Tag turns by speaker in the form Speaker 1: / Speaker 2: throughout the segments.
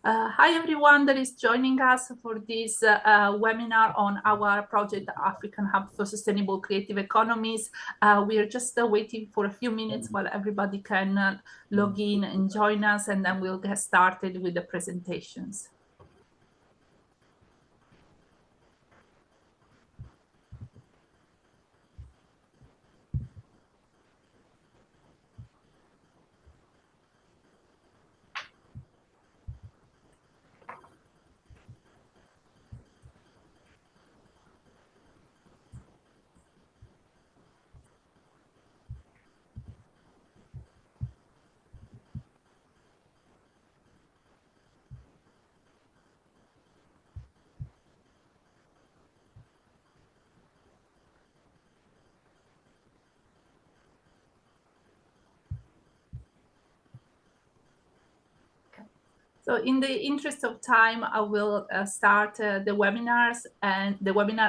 Speaker 1: Hi everyone that is joining us for this webinar on our project African Hub for Sustainable Creative Economies. We are just waiting for a few minutes while everybody can log in and join us, and then we'll get started with the presentations. So in the interest of time, I will start the webinar,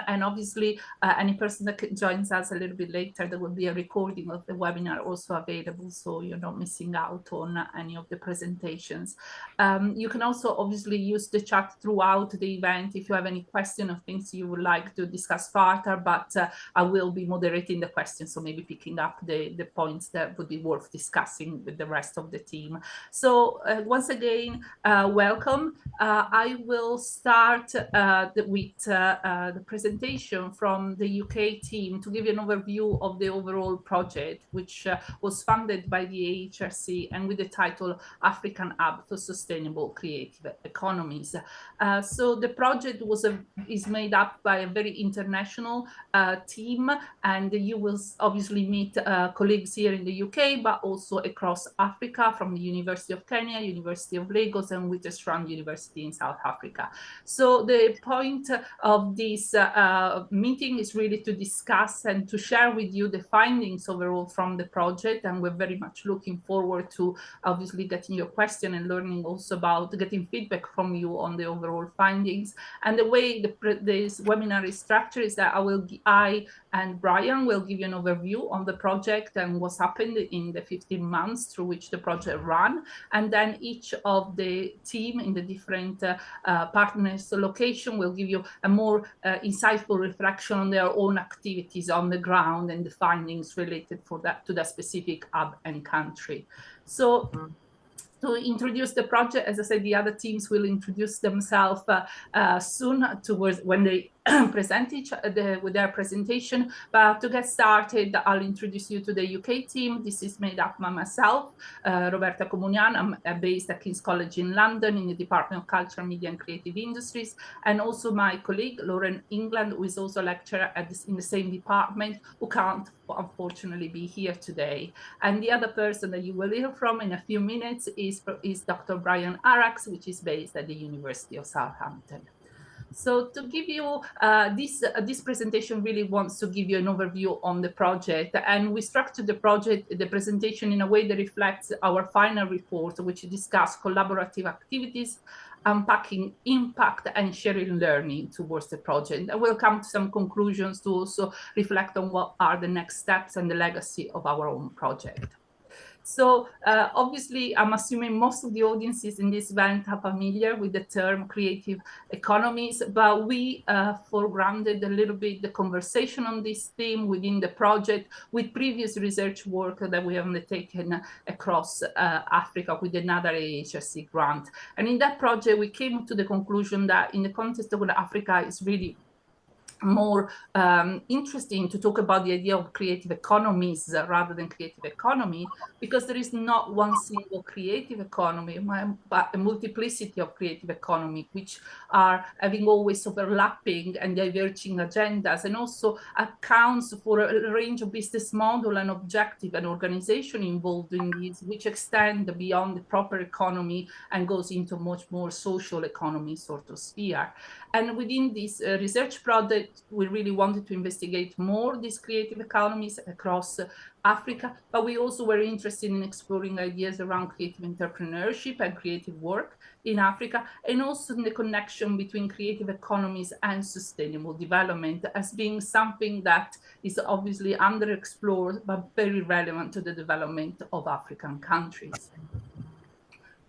Speaker 1: and obviously any person that joins us a little bit later, there will be a recording of the webinar also available, so you're not missing out on any of the presentations. You can also obviously use the chat throughout the event if you have any question or things you would like to discuss further, but I will be moderating the questions, so maybe picking up the points that would be worth discussing with the rest of the team. So once again, welcome. I will start with the presentation from the UK team to give you an overview of the overall project, which was funded by the AHSCE and with the title African Hub for Sustainable Creative Economies. So the project is made up by a very international team, and you will obviously meet colleagues here in the UK, but also across Africa from the University of Kenya, University of Lagos, and Witwatersrand University in South Africa. So the point of this meeting is really to discuss and to share with you the findings overall from the project, and we're very much looking forward to obviously getting your question and learning also about getting feedback from you on the overall findings. And the way this webinar is structured is that I and Brian will give you an overview on the project and what's happened in the 15 months through which the project ran. And then each of the team in the different partners location will give you a more insightful reflection on their own activities on the ground and the findings related to that specific hub and country. So to introduce the project, as I said, the other teams will introduce themselves soon towards when they present with their presentation. But to get started, I'll introduce you to the UK team. This is made up by myself, Roberta Comunian. I'm based at King's College in London in the Department of Culture, Media and Creative Industries, and also my colleague, Lauren England, who is also a lecturer in the same department, who can't unfortunately be here today. And the other person that you will hear from in a few minutes is Dr. Brian Arax, which is based at the University of Southampton. So to give you this presentation really wants to give you an overview on the project, and we structured the presentation in a way that reflects our final report, which discuss collaborative activities, unpacking impact and sharing learning towards the project. And we'll come to some conclusions to also reflect on what are the next steps and the legacy of our own project. So obviously, I'm assuming most of the audiences in this event are familiar with the term creative economies, but we foregrounded a little bit the conversation on this theme within the project with previous research work that we have undertaken across Africa with another AHSCE grant. And in that project, we came to the conclusion that in the context of Africa, it's really more interesting to talk about the idea of creative economies rather than creative economy, because there is not one single creative economy, but a multiplicity of creative economy, which are having always overlapping and diverging agendas, and also accounts for a range of business model and objective and organization involved in these, which extend beyond the proper economy and goes into much more social economy sort of sphere. And within this research project, we really wanted to investigate more these creative economies across Africa, but we also were interested in exploring ideas around creative entrepreneurship and creative work in Africa, and also in the connection between creative economies and sustainable development as being something that is obviously underexplored, but very relevant to the development of African countries.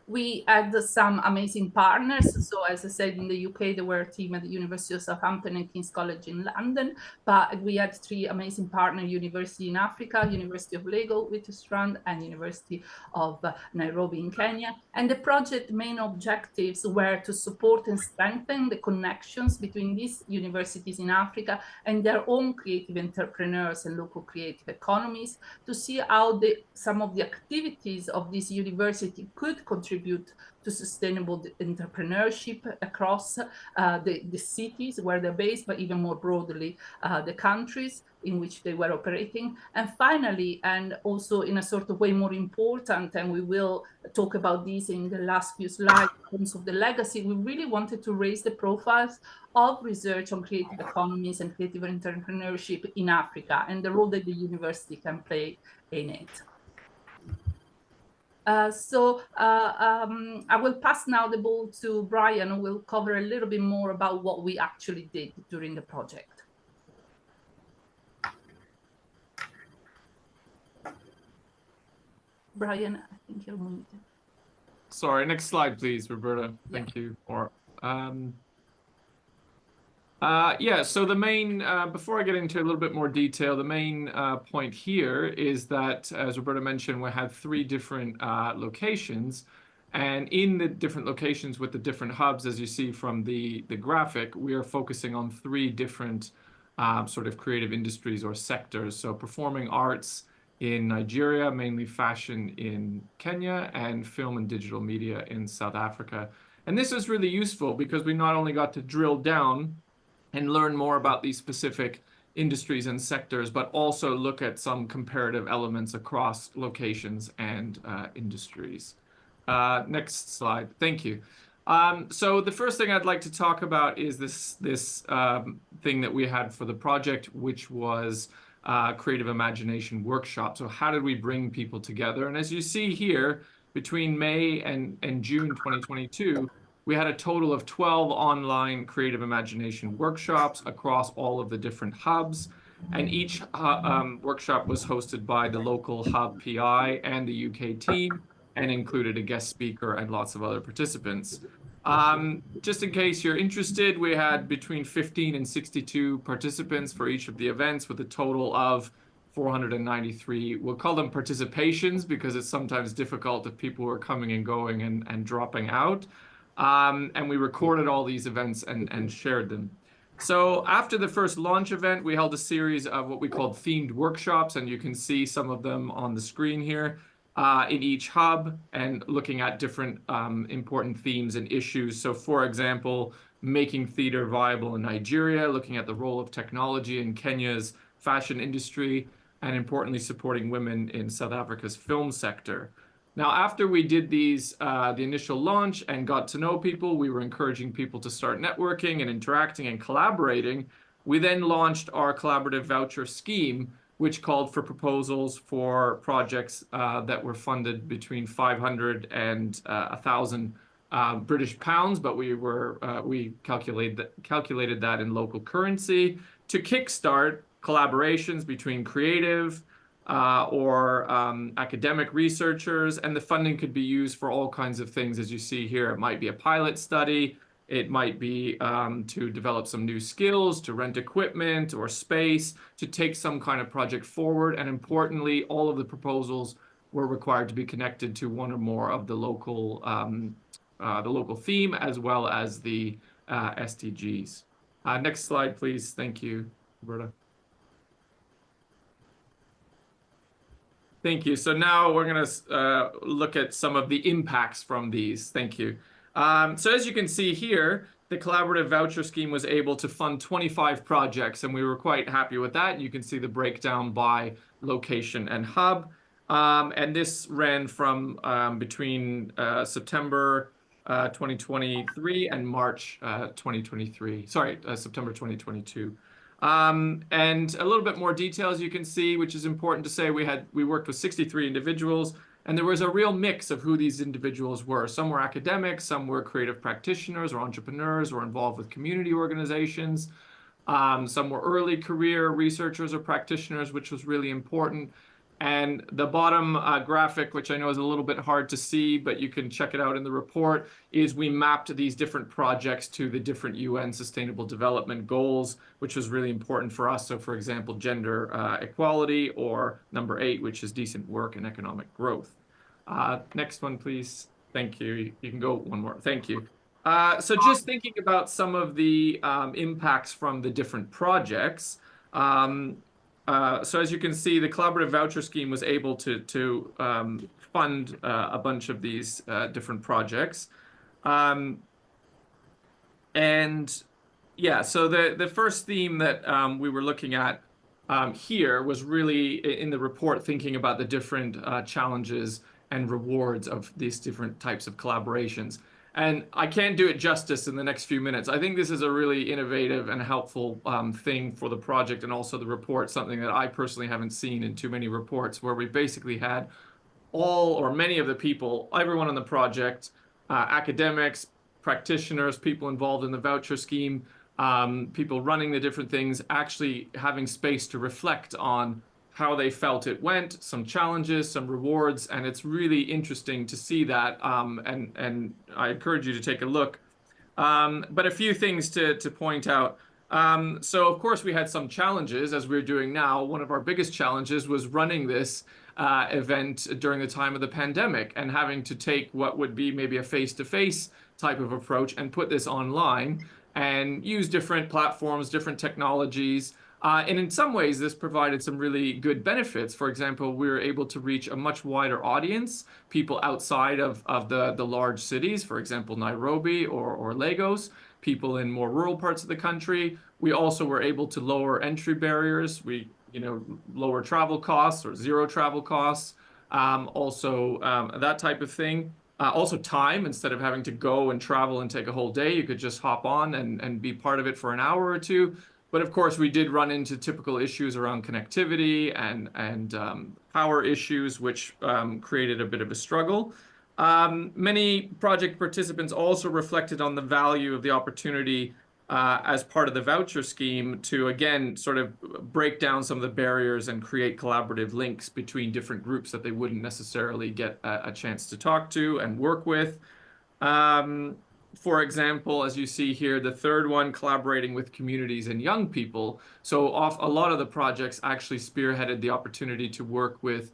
Speaker 1: We had some amazing partners. So as I said, in the UK, there were a team at the University of Southampton and King's College in London, but we had three amazing partners: University in Africa, University of Witwatersrand, and University of Nairobi in Kenya. And the project main objectives were to support and strengthen the connections between these universities in Africa and their own creative entrepreneurs and local creative economies, to see how some of the activities of this university could contribute to sustainable entrepreneurship across the cities where they're based, but even more broadly, the countries in which they were operating. And finally, and also in a sort of way more important, and we will talk about this in the last few slides, in terms of the legacy, we really wanted to raise the profiles of research on creative economies and creative entrepreneurship in Africa and the role that the university can play in it. I will pass now the ball to Brian, who will cover a little bit more about what we actually did during the project. Brian, I think you're muted.
Speaker 2: Sorry, next slide, please, Roberta. Thank you. So the main, before I get into a little bit more detail, the main point here is that, as Roberta mentioned, we had 3 different locations. And in the different locations with the different hubs, as you see from the graphic, we are focusing on 3 different sort of creative industries or sectors. So performing arts in Nigeria, mainly fashion in Kenya, and film and digital media in South Africa. And this is really useful because we not only got to drill down and learn more about these specific industries and sectors, but also look at some comparative elements across locations and industries. Next slide. Thank you. So the first thing I'd like to talk about is this thing that we had for the project, which was Creative Imagination Workshop. So how did we bring people together? And as you see here, between May and June 2022, we had a total of 12 online creative imagination workshops across all of the different hubs. And each workshop was hosted by the local hub PI and the UK team, and included a guest speaker and lots of other participants. Just in case you're interested, we had between 15 and 62 participants for each of the events, with a total of 493. We'll call them participations because it's sometimes difficult if people are coming and going and dropping out. And we recorded all these events and shared them. So after the first launch event, we held a series of what we called themed workshops, and you can see some of them on the screen here, in each hub, and looking at different important themes and issues. So for example, making theater viable in Nigeria, looking at the role of technology in Kenya's fashion industry, and importantly, supporting women in South Africa's film sector. Now, after we did these, the initial launch and got to know people, we were encouraging people to start networking and interacting and collaborating. We then launched our collaborative voucher scheme, which called for proposals for projects that were funded between 500 and 1,000 British pounds, but we calculated that in local currency to kickstart collaborations between creative or academic researchers, and the funding could be used for all kinds of things, as you see here. It might be a pilot study, it might be to develop some new skills, to rent equipment or space, to take some kind of project forward, and importantly, all of the proposals were required to be connected to one or more of the local theme, as well as the SDGs. Next slide, please. Thank you, Roberta. Thank you. So now we're going to look at some of the impacts from these. Thank you. So as you can see here, the collaborative voucher scheme was able to fund 25 projects, and we were quite happy with that. You can see the breakdown by location and hub. And this ran from between September 2023 and March 2023. Sorry, September 2022. And a little bit more details you can see, which is important to say. We worked with 63 individuals, and there was a real mix of who these individuals were. Some were academics, some were creative practitioners or entrepreneurs or involved with community organizations. Some were early career researchers or practitioners, which was really important. And the bottom graphic, which I know is a little bit hard to see, but you can check it out in the report, is we mapped these different projects to the different UN Sustainable Development Goals, which was really important for us. So, for example, gender equality, or number 8, which is decent work and economic growth. Next one, please. Thank you. You can go one more. Thank you. So just thinking about some of the impacts from the different projects. So as you can see, the collaborative voucher scheme was able to fund a bunch of these different projects. And yeah, so the first theme that we were looking at here was really in the report, thinking about the different challenges and rewards of these different types of collaborations. And I can't do it justice in the next few minutes. I think this is a really innovative and helpful thing for the project, and also the report, something that I personally haven't seen in too many reports, where we basically had all or many of the people, everyone on the project, academics, practitioners, people involved in the voucher scheme, people running the different things, actually having space to reflect on how they felt it went, some challenges, some rewards, and it's really interesting to see that, and I encourage you to take a look. But a few things to point out. So of course we had some challenges, as we're doing now. One of our biggest challenges was running this event during the time of the pandemic, and having to take what would be maybe a face-to-face type of approach and put this online and use different platforms, different technologies. And in some ways, this provided some really good benefits. For example, we were able to reach a much wider audience, people outside of the large cities, for example, Nairobi or Lagos, people in more rural parts of the country. We also were able to lower entry barriers. We, lower travel costs or zero travel costs, that type of thing. Also time, instead of having to go and travel and take a whole day, you could just hop on and be part of it for an hour or two. But of course, we did run into typical issues around connectivity and power issues, which created a bit of a struggle. Many project participants also reflected on the value of the opportunity as part of the voucher scheme to, again, sort of break down some of the barriers and create collaborative links between different groups that they wouldn't necessarily get a chance to talk to and work with. For example, as you see here, the third one, collaborating with communities and young people. So a lot of the projects actually spearheaded the opportunity to work with,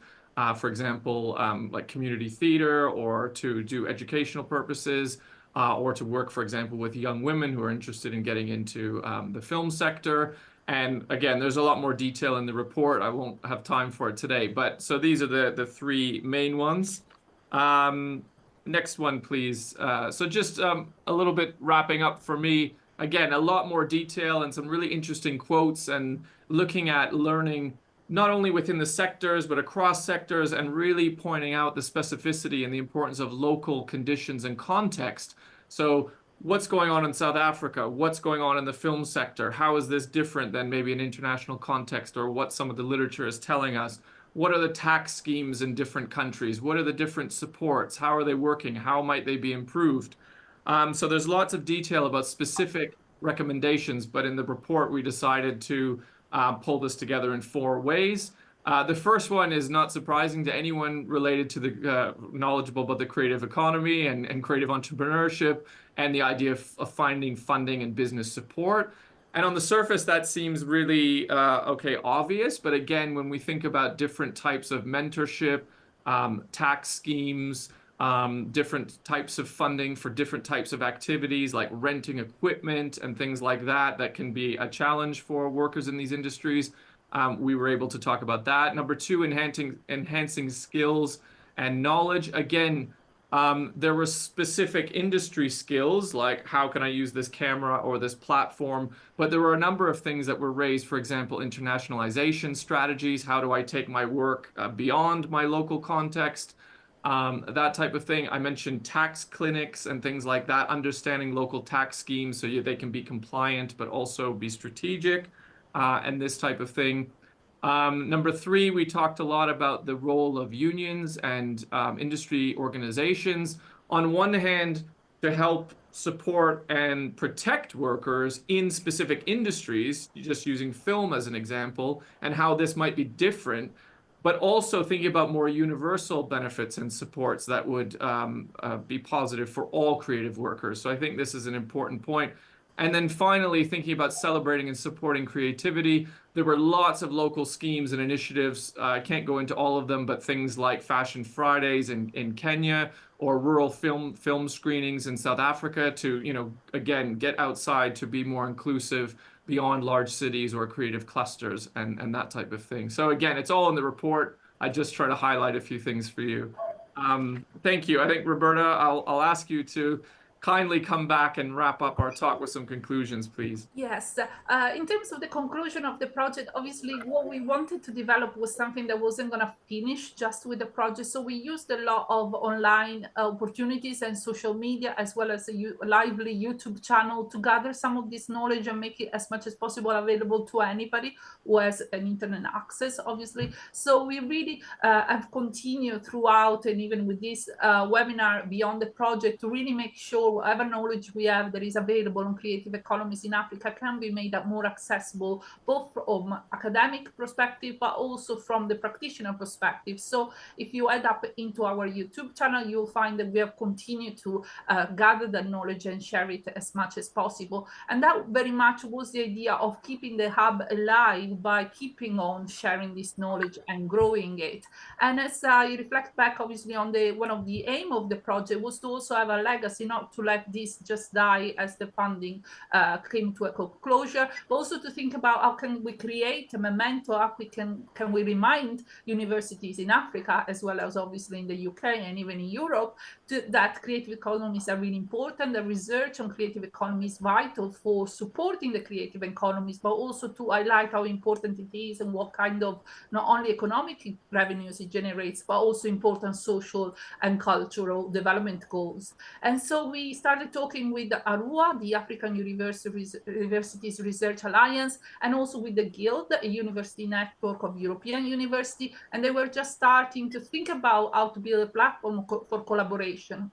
Speaker 2: for example, like community theater, or to do educational purposes, or to work, for example, with young women who are interested in getting into the film sector. And again, there's a lot more detail in the report. I won't have time for it today, but so these are the three main ones. Next one, please. So just a little bit wrapping up for me. Again, a lot more detail and some really interesting quotes, and looking at learning not only within the sectors, but across sectors, and really pointing out the specificity and the importance of local conditions and context. So what's going on in South Africa? What's going on in the film sector? How is this different than maybe an international context, or what some of the literature is telling us? What are the tax schemes in different countries? What are the different supports? How are they working? How might they be improved? So there's lots of detail about specific recommendations, but in the report we decided to pull this together in 4 ways. The first one is not surprising to anyone related to the knowledgeable about the creative economy and creative entrepreneurship, and the idea of finding funding and business support. And on the surface, that seems really, obvious. But again, when we think about different types of mentorship, tax schemes, different types of funding for different types of activities, like renting equipment and things like that, that can be a challenge for workers in these industries. We were able to talk about that. Number 2, enhancing skills and knowledge. Again, there were specific industry skills, like how can I use this camera or this platform, but there were a number of things that were raised. For example, internationalization strategies. How do I take my work beyond my local context? That type of thing. I mentioned tax clinics and things like that, understanding local tax schemes so they can be compliant but also be strategic, and this type of thing. Number 3, we talked a lot about the role of unions and industry organizations. On one hand, to help support and protect workers in specific industries, just using film as an example, and how this might be different. but also thinking about more universal benefits and supports that would be positive for all creative workers. So I think this is an important point. And then finally, thinking about celebrating and supporting creativity. There were lots of local schemes and initiatives. I can't go into all of them, but things like Fashion Fridays in Kenya, or rural film screenings in South Africa to, again, get outside to be more inclusive beyond large cities or creative clusters and that type of thing. So again, it's all in the report. I just try to highlight a few things for you. Thank you. I think, Roberta, I'll ask you to kindly come back and wrap up our talk with some conclusions, please.
Speaker 1: Yes, in terms of the conclusion of the project, obviously what we wanted to develop was something that wasn't going to finish just with the project. So we used a lot of online opportunities and social media, as well as a lively YouTube channel, to gather some of this knowledge and make it as much as possible available to anybody who has an internet access, obviously. So we really have continued throughout, and even with this webinar beyond the project, to really make sure whatever knowledge we have that is available on creative economies in Africa can be made more accessible, both from academic perspective, but also from the practitioner perspective. So if you add up into our YouTube channel, you'll find that we have continued to gather the knowledge and share it as much as possible. And that very much was the idea of keeping the hub alive by keeping on sharing this knowledge and growing it. And as I reflect back, obviously, on one of the aim of the project was to also have a legacy, not to let this just die as the funding came to a closure, but also to think about how can we create a memento, how can we remind universities in Africa, as well as obviously in the UK and even in Europe, that creative economies are really important. The research on creative economy is vital for supporting the creative economies, but also to highlight how important it is and what kind of not only economic revenues it generates, but also important social and cultural development goals. And so we started talking with ARUA, the African Universities Research Alliance, and also with the Guild, a university network of European university, and they were just starting to think about how to build a platform for collaboration.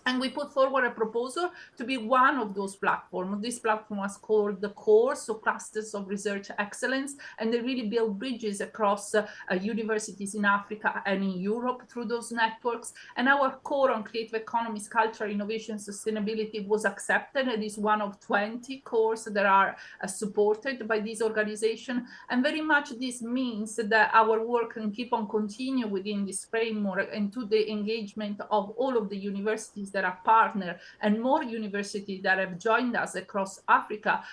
Speaker 1: And we put forward a proposal to be one of those platforms. This platform was called the CORE, so Clusters of Research Excellence, and they really build bridges across universities in Africa and in Europe through those networks. And our core on creative economies, culture, innovation, sustainability was accepted. It is one of 20 cores that are supported by this organization. And very much this means that our work can keep on continue within this framework and to the engagement of all of the universities that are partner and more universities that have joined us across Africa.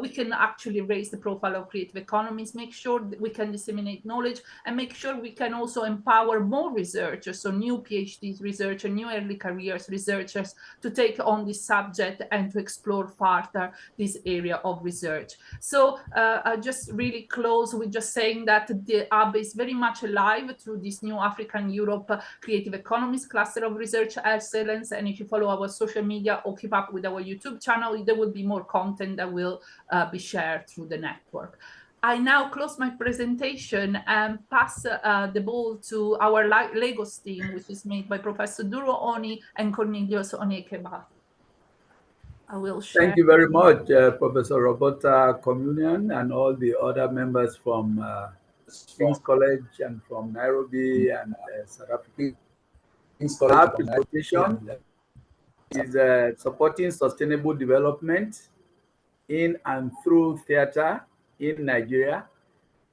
Speaker 1: We can actually raise the profile of creative economies, make sure that we can disseminate knowledge, and make sure we can also empower more researchers, so new PhD researchers, new early careers researchers, to take on this subject and to explore further this area of research. So I just really close with just saying that the hub is very much alive through this new African Europe Creative Economies Cluster of Research Excellence. And if you follow our social media or keep up with our YouTube channel, there will be more content that will be shared through the network. I now close my presentation and pass the ball to our Lagos team, which is made by Professor Duro Oni and Cornelius Onyekeba. I will share.
Speaker 3: Thank you very much, Professor Roberta Communion, and all the other members from King's College and from Nairobi and South Africa. Our presentation is supporting sustainable development in and through theater in Nigeria.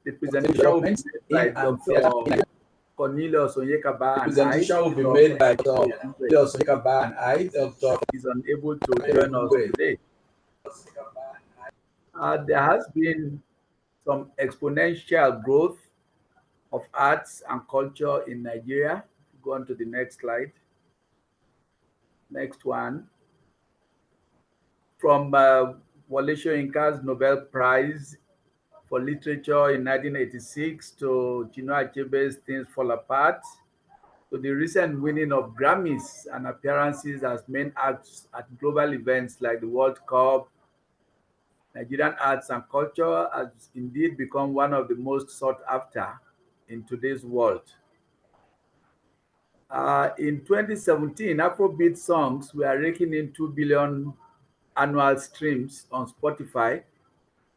Speaker 3: The presentation will be made by Dr. Cornelius Onyekaba. The presentation will be made by Dr. Cornelius Onyekaba, and I, Dr. is unable to join us today. There has been some exponential growth of arts and culture in Nigeria. Go on to the next slide. Next one. From Wole Soyinka's Nobel Prize for Literature in 1986 to Chinua Achebe's Things Fall Apart, to the recent winning of Grammys and appearances as main acts at global events like the World Cup, Nigerian arts and culture has indeed become one of the most sought after in today's world. In 2017, Afrobeat songs were raking in 2 billion annual streams on Spotify.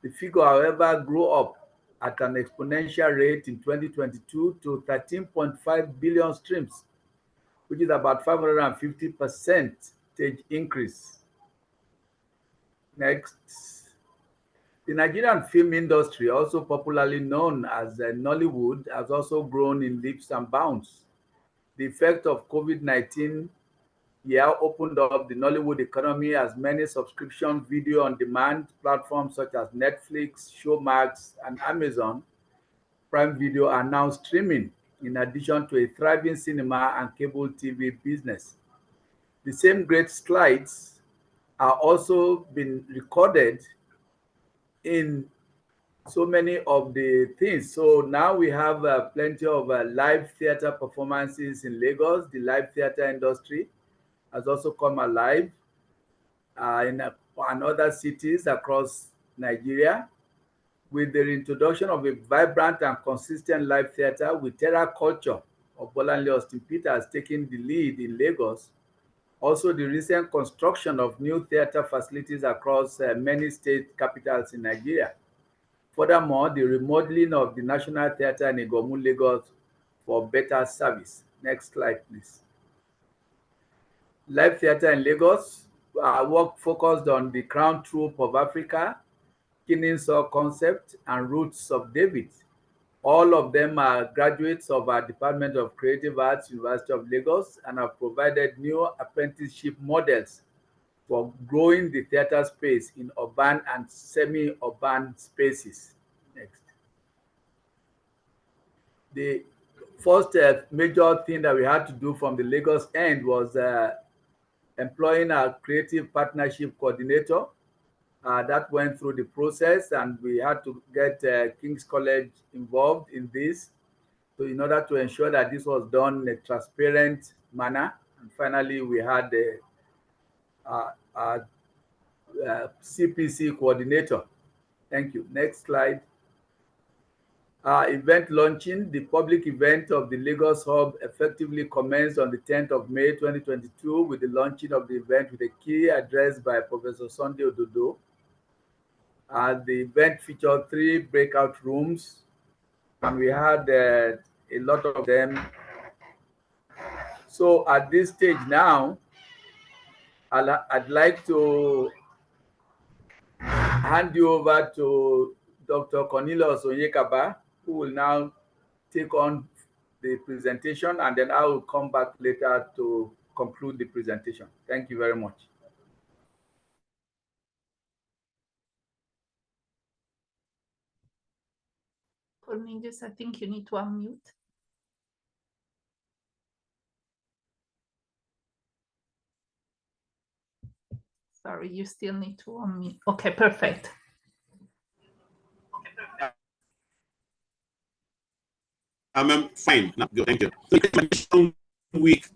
Speaker 3: The figure, however, grew up at an exponential rate in 2022 to 13.5 billion streams, which is about 550% increase. Next. The Nigerian film industry, also popularly known as Nollywood, has also grown in leaps and bounds. The effect of COVID-19 opened up the Nollywood economy, as many subscription video on demand platforms such as Netflix, Showmax, and Amazon Prime Video are now streaming, in addition to a thriving cinema and cable TV business. The same great strides are also being recorded in so many of the things. So now we have plenty of live theater performances in Lagos. The live theater industry has also come alive in other cities across Nigeria, with the introduction of a vibrant and consistent live theater, with Terra Culture of Bolanle Austin Peters taking the lead in Lagos. Also, the recent construction of new theater facilities across many state capitals in Nigeria. Furthermore, the remodeling of the National Theatre in Igomu, Lagos, for better service. Next slide, please. Live theatre in Lagos, work focused on the Crown Troupe of Africa, Kennesaw Concept, and Roots of David. All of them are graduates of our Department of Creative Arts, University of Lagos, and have provided new apprenticeship models for growing the theater space in urban and semi-urban spaces. Next. The first major thing that we had to do from the Lagos end was employing a creative partnership coordinator. That went through the process, and we had to get King's College involved in this, so in order to ensure that this was done in a transparent manner. And finally, we had the CPC coordinator. Thank you. Next slide. Event launching. The public event of the Lagos Hub effectively commenced on the 10th of May 2022 with the launching of the event with a key address by Professor Sunday Ododo. The event featured 3 breakout rooms, and we had a lot of them. So at this stage now, I'd like to hand you over to Dr. Cornelius Onyekaba, who will now take on the presentation, and then I will come back later to conclude the presentation. Thank you very much.
Speaker 1: Cornelius, I think you need to unmute. Sorry, you still need to unmute. Okay, perfect.
Speaker 4: I'm fine. No, thank you. So, week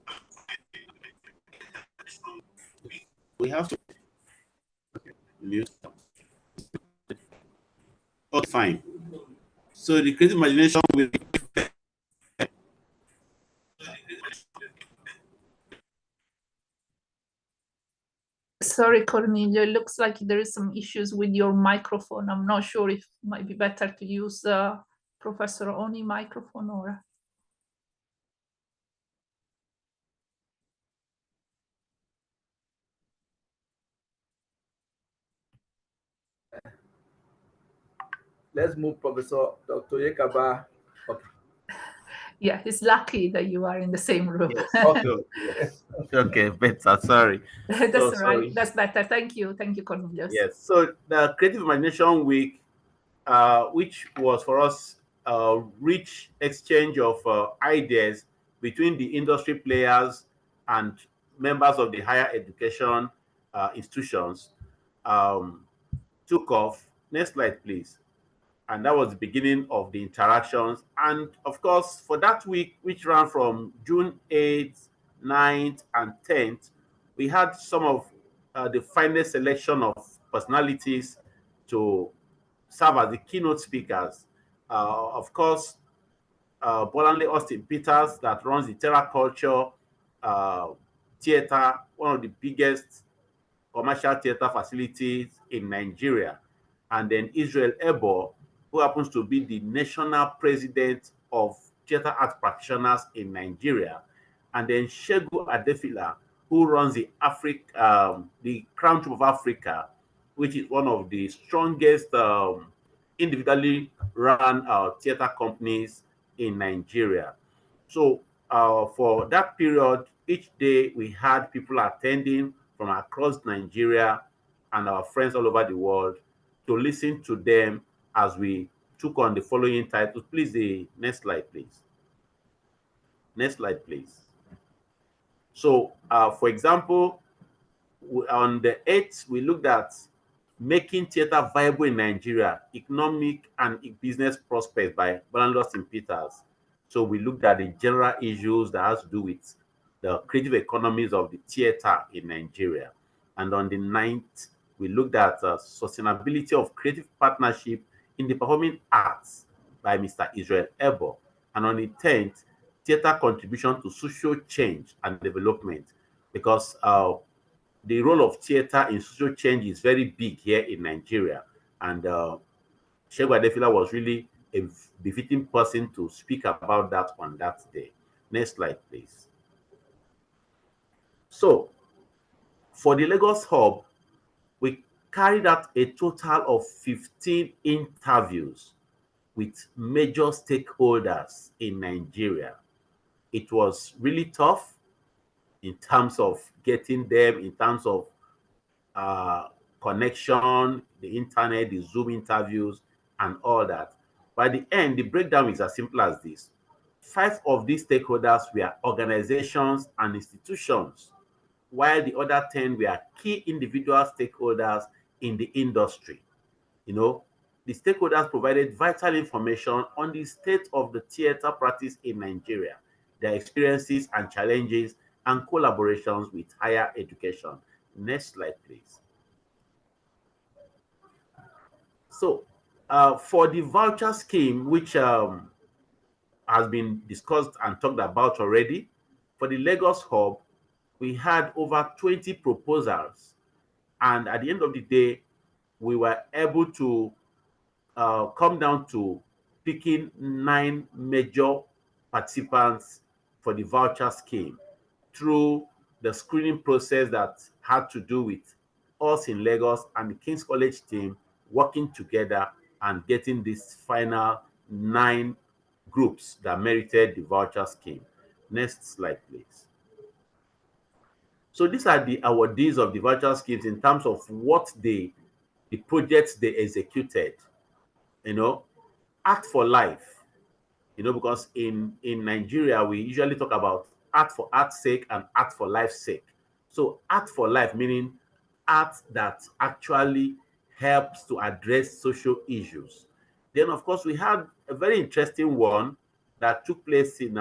Speaker 4: we have to mute. Oh, fine. So the creative imagination will.
Speaker 1: Sorry, Cornelia, it looks like there is some issues with your microphone. I'm not sure if it might be better to use Professor Oni microphone or.
Speaker 3: Let's move Professor Dr. Yekaba. Okay.
Speaker 1: Yeah, it's lucky that you are in the same room.
Speaker 4: Yes. Okay. Yes. Okay, better. Sorry.
Speaker 1: That's
Speaker 4: So,
Speaker 1: all right.
Speaker 4: sorry.
Speaker 1: That's better. Thank you. Thank you, Cornelius.
Speaker 4: Yes. So the Creative Imagination Week, which was for us a rich exchange of ideas between the industry players and members of the higher education institutions, took off. Next slide, please. And that was the beginning of the interactions. And of course, for that week, which ran from June 8th, 9th, and 10th, we had some of the finest selection of personalities to serve as the keynote speakers. Of course, Bolanle Austin Peters, that runs the Terra Culture Theater, one of the biggest commercial theater facilities in Nigeria. And then Israel Ebo, who happens to be the national president of theater art practitioners in Nigeria, and then Shegu Adefila, who runs the the Crown Troupe of Africa, which is one of the strongest individually run theater companies in Nigeria. So for that period, each day we had people attending from across Nigeria and our friends all over the world to listen to them as we took on the following titles. Please, the next slide, please. Next slide, please. So, for example, on the 8th, we looked at making theater viable in Nigeria, economic and business prospects by Panellists and Peters. So we looked at the general issues that has to do with the creative economies of the theater in Nigeria. And on the 9th, we looked at sustainability of creative partnership in the performing arts by Mr. Israel Ebo. And on the 10th, theater contribution to social change and development, because the role of theater in social change is very big here in Nigeria. And Shegu Adefila was really a befitting person to speak about that on that day. Next slide, please. So, for the Lagos Hub, we carried out a total of 15 interviews with major stakeholders in Nigeria. It was really tough in terms of getting them, in terms of connection, the internet, the Zoom interviews, and all that. By the end, the breakdown is as simple as this. 5 of these stakeholders were organizations and institutions, while the other 10 were key individual stakeholders in the industry. You know, the stakeholders provided vital information on the state of the theater practice in Nigeria, their experiences and challenges, and collaborations with higher education. Next slide, please. So, for the voucher scheme, which has been discussed and talked about already, for the Lagos Hub, we had over 20 proposals. And at the end of the day, we were able to come down to picking 9 major participants for the voucher scheme through the screening process that had to do with us in Lagos and the King's College team working together and getting this final 9 groups that merited the voucher scheme. Next slide, please. So these are the awardees of the voucher schemes in terms of what the projects they executed. You know, Art for Life, you know, because in Nigeria, we usually talk about art for art's sake and art for life's sake. So Art for Life, meaning art that actually helps to address social issues. Then, of course, we had a very interesting one that took place in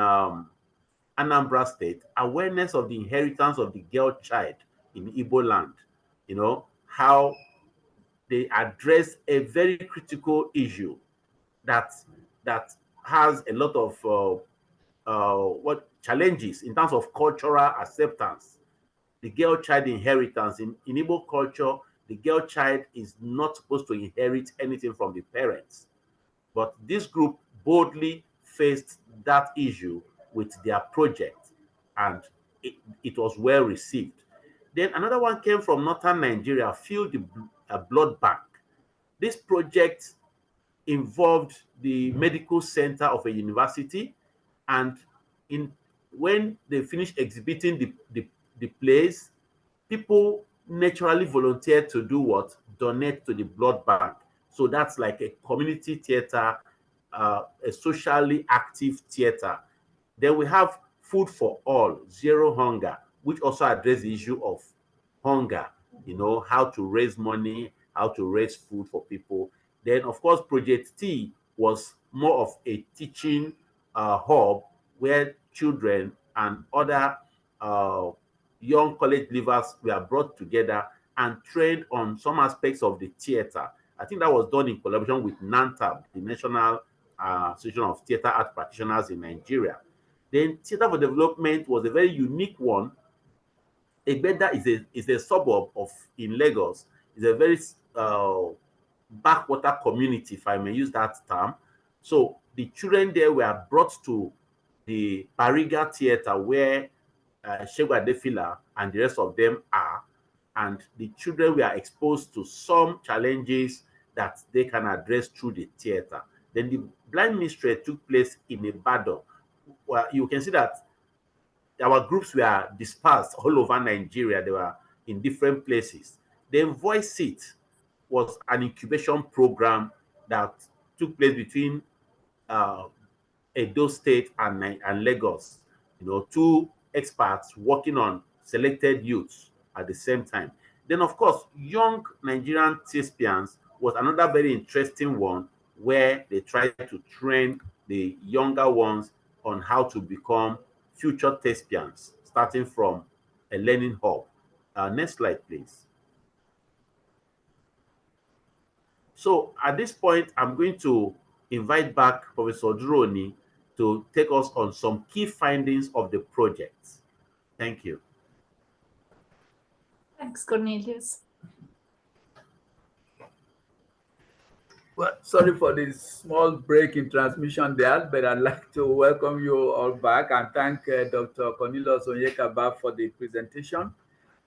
Speaker 4: Anambra State, awareness of the inheritance of the girl child in Igbo land. You know, how they address a very critical issue that has a lot of challenges in terms of cultural acceptance. The girl child inheritance in Igbo culture, the girl child is not supposed to inherit anything from the parents. But this group boldly faced that issue with their project, and it was well received. Then another one came from northern Nigeria, Feel the Blood Bank. This project involved the medical center of a university, and when they finished exhibiting the plays, people naturally volunteered to do what? Donate to the blood bank. So that's like a community theater, a socially active theater. Then we have Food for All, Zero Hunger, which also addresses the issue of hunger, you know, how to raise money, how to raise food for people. Then, of course, Project T was more of a teaching hub where children and other young college leavers were brought together and trained on some aspects of the theater. I think that was done in collaboration with NANTAB, the National Association of Theater Art Practitioners in Nigeria. Then Theater for Development was a very unique one. Egbeda is a suburb in Lagos. It's a very backwater community, if I may use that term. So the children there were brought to the Bariga Theatre where Shegwa Defila and the rest of them are, and the children were exposed to some challenges that they can address through the theatre. Then the blind minstrel took place in Ibadan. Well, you can see that our groups were dispersed all over Nigeria. They were in different places. Then Voice It was an incubation program that took place between Edo State and Lagos. You know, two experts working on selected youths at the same time. Then, of course, Young Nigerian Thespians was another very interesting one where they tried to train the younger ones on how to become future thespians, starting from a learning hub. Next slide, please. So at this point, I'm going to invite back Professor Duroni to take us on some key findings of the project. Thank you.
Speaker 1: Thanks, Cornelius.
Speaker 3: Well, sorry for this small break in transmission there, but I'd like to welcome you all back and thank Dr. Cornelius Onyekaba for the presentation.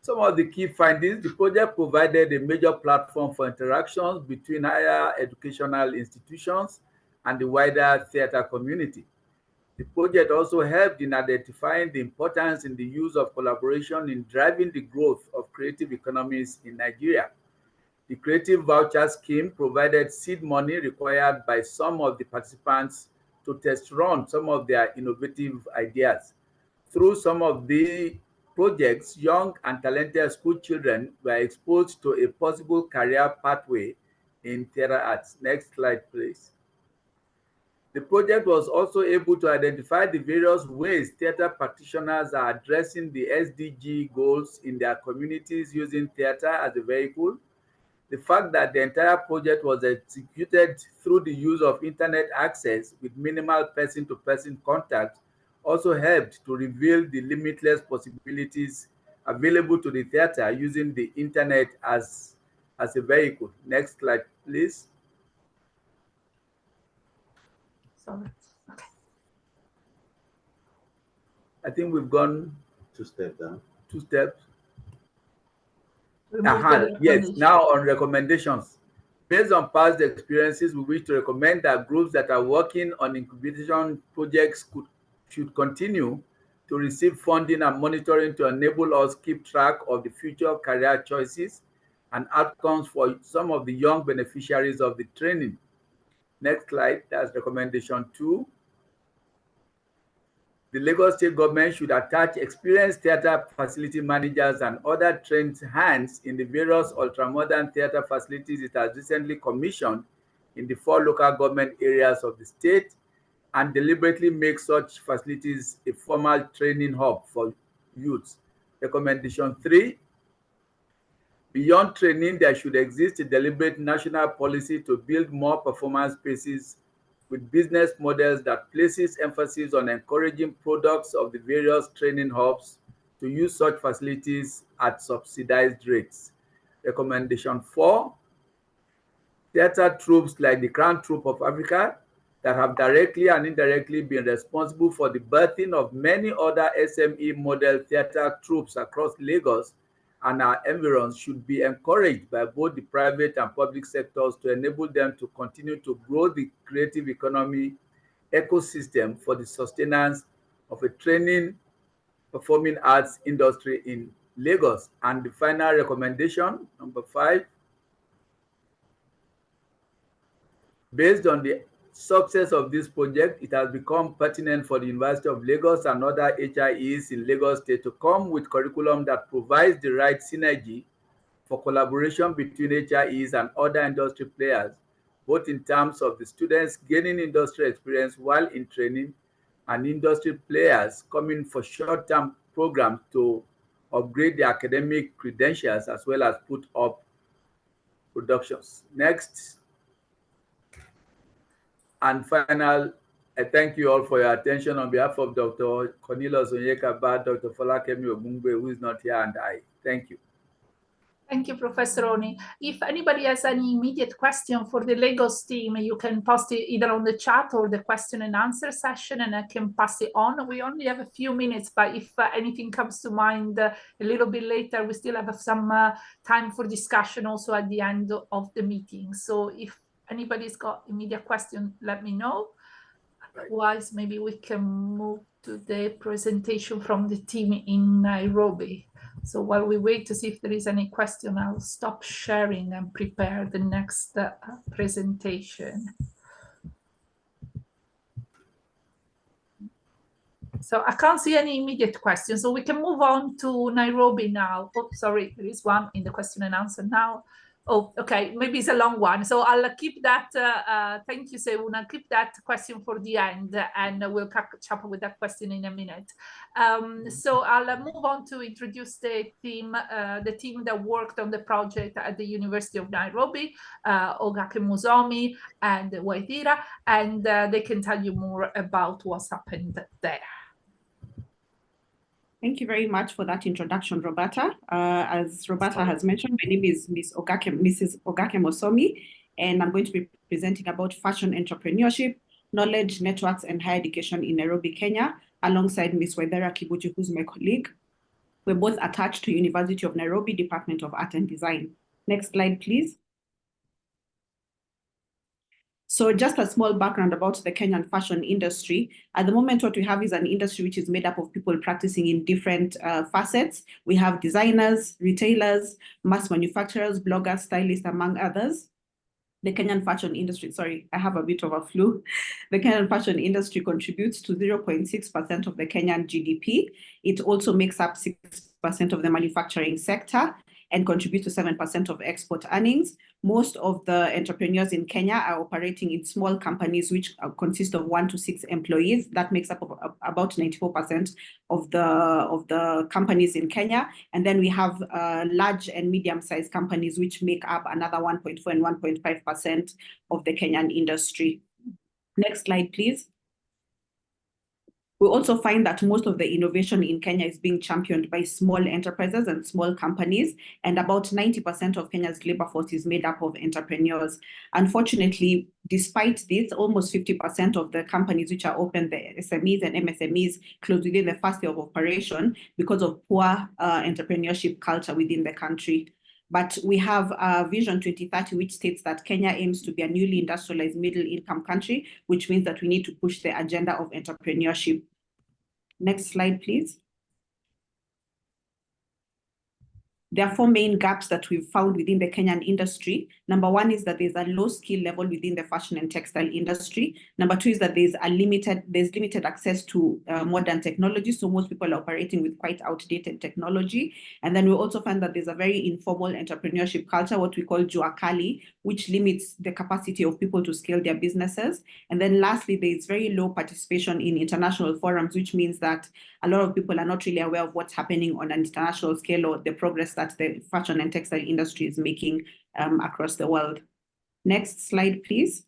Speaker 3: Some of the key findings: the project provided a major platform for interactions between higher educational institutions and the wider theater community. The project also helped in identifying the importance in the use of collaboration in driving the growth of creative economies in Nigeria. The Creative Voucher Scheme provided seed money required by some of the participants to test run some of their innovative ideas. Through some of the projects, young and talented school children were exposed to a possible career pathway in theater arts. Next slide, please. The project was also able to identify the various ways theater practitioners are addressing the SDG goals in their communities using theater as a vehicle. The fact that the entire project was executed through the use of internet access with minimal person-to-person contact also helped to reveal the limitless possibilities available to the theater using the internet as a vehicle. Next slide, please.
Speaker 1: Sorry. Okay.
Speaker 3: I think we've gone
Speaker 4: 2 steps down.
Speaker 3: 2 steps.
Speaker 1: Yes,
Speaker 3: Yes, now on recommendations. Based on past experiences, we wish to recommend that groups that are working on incubation projects should continue to receive funding and monitoring to enable us keep track of the future career choices and outcomes for some of the young beneficiaries of the training. Next slide, that's recommendation 2. The Lagos State government should attach experienced theater facility managers and other trained hands in the various ultramodern theater facilities it has recently commissioned in the 4 local government areas of the state, and deliberately make such facilities a formal training hub for youths. Recommendation 3. Beyond training, there should exist a deliberate national policy to build more performance spaces with business models that places emphasis on encouraging products of the various training hubs to use such facilities at subsidized rates. Recommendation 4. Theater troupes like the Crown Troupe of Africa that have directly and indirectly been responsible for the birthing of many other SME model theater troupes across Lagos and our environs should be encouraged by both the private and public sectors to enable them to continue to grow the creative economy ecosystem for the sustenance of a training performing arts industry in Lagos. And the final recommendation, number 5, based on the success of this project, it has become pertinent for the University of Lagos and other HIEs in Lagos State to come with curriculum that provides the right synergy for collaboration between HIEs and other industry players, both in terms of the students gaining industry experience while in training and industry players coming for short-term programs to upgrade their academic credentials as well as put up productions. Next. And final, I thank you all for your attention on behalf of Dr. Cornelius Onyekaba, Dr. Folakemi Ogungbe, who is not here, and I. Thank you.
Speaker 1: Thank you, Professor Oni. If anybody has any immediate question for the Lagos team, you can post it either on the chat or the question and answer session, and I can pass it on. We only have a few minutes, but if anything comes to mind a little bit later, we still have some time for discussion also at the end of the meeting. So if anybody's got immediate question, let me know. Otherwise, maybe we can move to the presentation from the team in Nairobi. So while we wait to see if there is any question, I'll stop sharing and prepare the next presentation. So I can't see any immediate questions, so we can move on to Nairobi now. Oh, sorry, there is one in the question and answer now. Oh, okay, maybe it's a long one. So I'll keep that, thank you, Seun. I'll keep that question for the end, and we'll catch up with that question in a minute. So I'll move on to introduce the team that worked on the project at the University of Nairobi, Ogake Muzomi and Waithira, and they can tell you more about what's happened there.
Speaker 5: Thank you very much for that introduction, Roberta. As Roberta has mentioned, my name is Mrs. Ogake Muzomi, and I'm going to be presenting about fashion entrepreneurship, knowledge, networks, and higher education in Nairobi, Kenya, alongside Ms. Waithira Kibuchi, who's my colleague. We're both attached to University of Nairobi, Department of Art and Design. Next slide, please. So just a small background about the Kenyan fashion industry. At the moment, what we have is an industry which is made up of people practicing in different facets. We have designers, retailers, mass manufacturers, bloggers, stylists, among others. The Kenyan fashion industry, sorry, I have a bit of a flu. The Kenyan fashion industry contributes to 0.6% of the Kenyan GDP. It also makes up 6% of the manufacturing sector and contributes to 7% of export earnings. Most of the entrepreneurs in Kenya are operating in small companies which consist of 1 to 6 employees. That makes up about 94% of the companies in Kenya. And then we have large and medium-sized companies which make up another 1.4 and 1.5% of the Kenyan industry. Next slide, please. We also find that most of the innovation in Kenya is being championed by small enterprises and small companies, and about 90% of Kenya's labor force is made up of entrepreneurs. Unfortunately, despite this, almost 50% of the companies which are open, the SMEs and MSMEs, close within the first year of operation because of poor entrepreneurship culture within the country. But we have Vision 2030, which states that Kenya aims to be a newly industrialized middle-income country, which means that we need to push the agenda of entrepreneurship. Next slide, please. There are 4 main gaps that we've found within the Kenyan industry. Number 1 is that there's a low skill level within the fashion and textile industry. Number 2 is that there's limited access to modern technology. So most people are operating with quite outdated technology. And then we also find that there's a very informal entrepreneurship culture, what we call jua kali, which limits the capacity of people to scale their businesses. And then lastly, there's very low participation in international forums, which means that a lot of people are not really aware of what's happening on an international scale or the progress that the fashion and textile industry is making across the world. Next slide, please.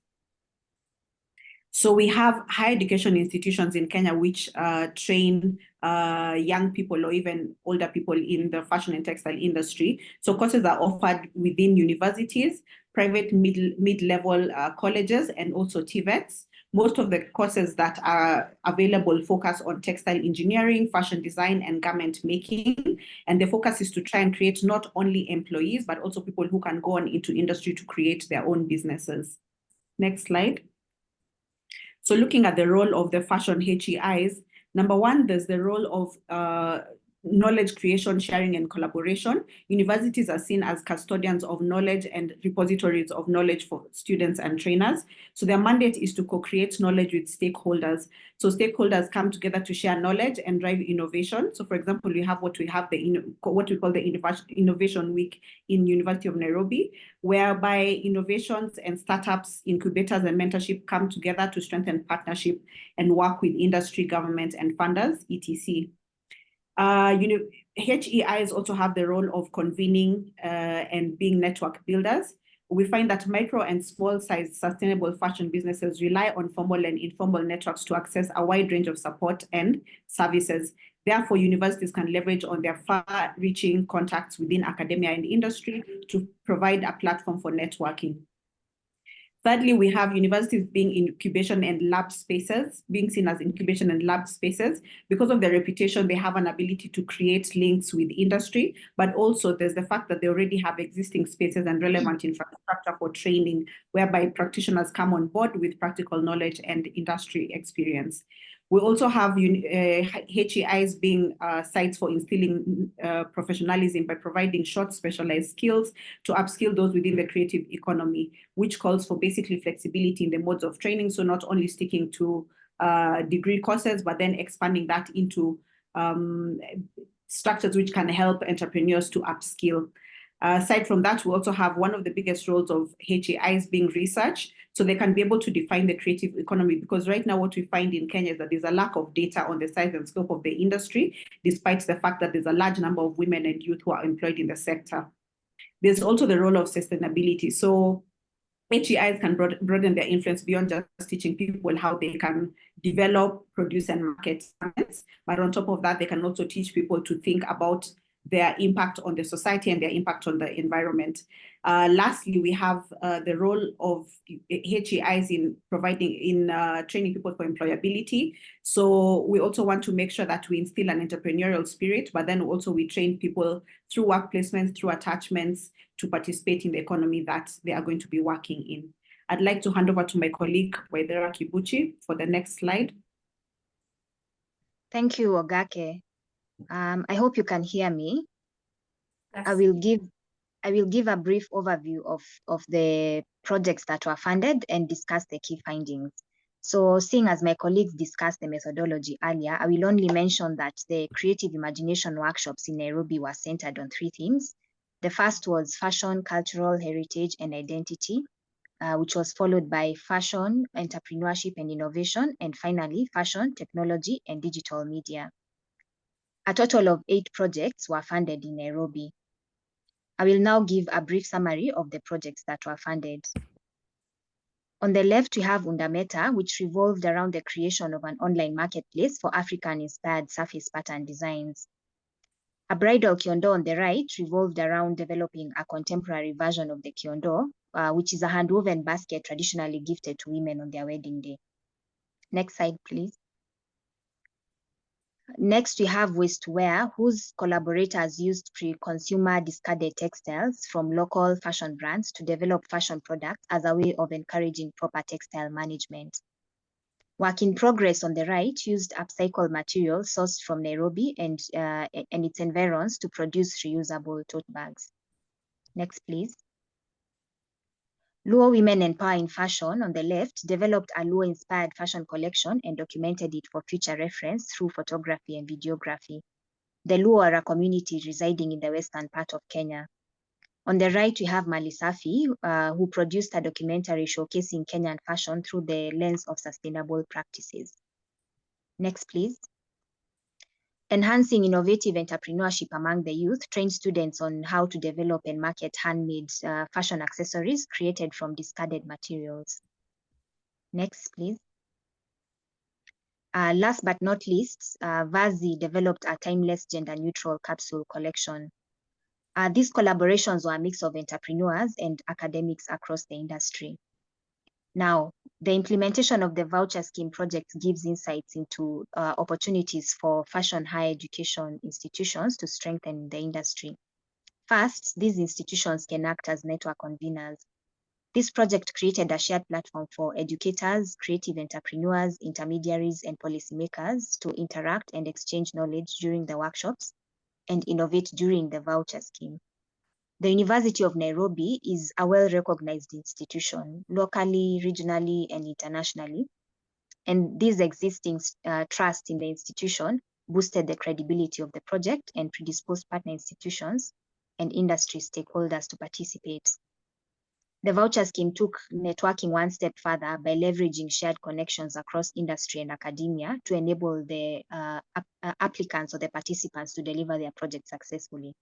Speaker 5: So we have higher education institutions in Kenya which train young people or even older people in the fashion and textile industry. So courses are offered within universities, private mid-level colleges, and also TVETs. Most of the courses that are available focus on textile engineering, fashion design, and garment making. And the focus is to try and create not only employees, but also people who can go on into industry to create their own businesses. Next slide. So looking at the role of the fashion HEIs, number 1, there's the role of knowledge creation, sharing, and collaboration. Universities are seen as custodians of knowledge and repositories of knowledge for students and trainers. So their mandate is to co-create knowledge with stakeholders. So stakeholders come together to share knowledge and drive innovation. So for example, we have what we call the Innovation Week in University of Nairobi, whereby innovations and startups, incubators, and mentorship come together to strengthen partnership and work with industry, government, and funders, etc. HEIs also have the role of convening and being network builders. We find that micro and small-sized sustainable fashion businesses rely on formal and informal networks to access a wide range of support and services. Therefore, universities can leverage on their far-reaching contacts within academia and industry to provide a platform for networking. Thirdly, we have universities being incubation and lab spaces, being seen as incubation and lab spaces. Because of their reputation, they have an ability to create links with industry, but also there's the fact that they already have existing spaces and relevant infrastructure for training, whereby practitioners come on board with practical knowledge and industry experience. We also have HEIs being sites for instilling professionalism by providing short specialized skills to upskill those within the creative economy, which calls for basically flexibility in the modes of training. So not only sticking to degree courses, but then expanding that into structures which can help entrepreneurs to upskill. Aside from that, we also have one of the biggest roles of HEIs being research, so they can be able to define the creative economy, because right now what we find in Kenya is that there's a lack of data on the size and scope of the industry, despite the fact that there's a large number of women and youth who are employed in the sector. There's also the role of sustainability. So HEIs can broaden their influence beyond just teaching people how they can develop, produce, and market science, but on top of that, they can also teach people to think about their impact on the society and their impact on the environment. Lastly, we have the role of HEIs in training people for employability. So we also want to make sure that we instill an entrepreneurial spirit, but then also we train people through work placements, through attachments, to participate in the economy that they are going to be working in. I'd like to hand over to my colleague, Waithera Kibuchi, for the next slide.
Speaker 6: Thank you, Ogake. I hope you can hear me.
Speaker 1: Yes.
Speaker 6: I will give a brief overview of the projects that were funded and discuss the key findings. So seeing as my colleagues discussed the methodology earlier, I will only mention that the creative imagination workshops in Nairobi were centered on 3 themes. The first was fashion, cultural heritage, and identity, which was followed by fashion, entrepreneurship, and innovation, and finally, fashion, technology, and digital media. A total of 8 projects were funded in Nairobi. I will now give a brief summary of the projects that were funded. On the left, we have Undameta, which revolved around the creation of an online marketplace for African-inspired surface pattern designs. A bridal kiondo on the right revolved around developing a contemporary version of the kiondo, which is a hand-woven basket traditionally gifted to women on their wedding day. Next slide, please. Next, we have Wastewear, whose collaborators used pre-consumer discarded textiles from local fashion brands to develop fashion products as a way of encouraging proper textile management. Work in Progress on the right used upcycled materials sourced from Nairobi and its environs to produce reusable tote bags. Next, please. Luo Women Empower in Fashion on the left developed a Luo-inspired fashion collection and documented it for future reference through photography and videography. The Luo are a community residing in the western part of Kenya. On the right, we have Malisafi, who produced a documentary showcasing Kenyan fashion through the lens of sustainable practices. Next, please. Enhancing innovative entrepreneurship among the youth trained students on how to develop and market handmade fashion accessories created from discarded materials. Next, please. Last but not least, Vazi developed a timeless gender-neutral capsule collection. These collaborations were a mix of entrepreneurs and academics across the industry. Now, the implementation of the voucher scheme project gives insights into opportunities for fashion higher education institutions to strengthen the industry. First, these institutions can act as network conveners. This project created a shared platform for educators, creative entrepreneurs, intermediaries, and policymakers to interact and exchange knowledge during the workshops and innovate during the voucher scheme. The University of Nairobi is a well-recognized institution, locally, regionally, and internationally. And this existing trust in the institution boosted the credibility of the project and predisposed partner institutions and industry stakeholders to participate. The voucher scheme took networking one step further by leveraging shared connections across industry and academia to enable the applicants or the participants to deliver their project successfully.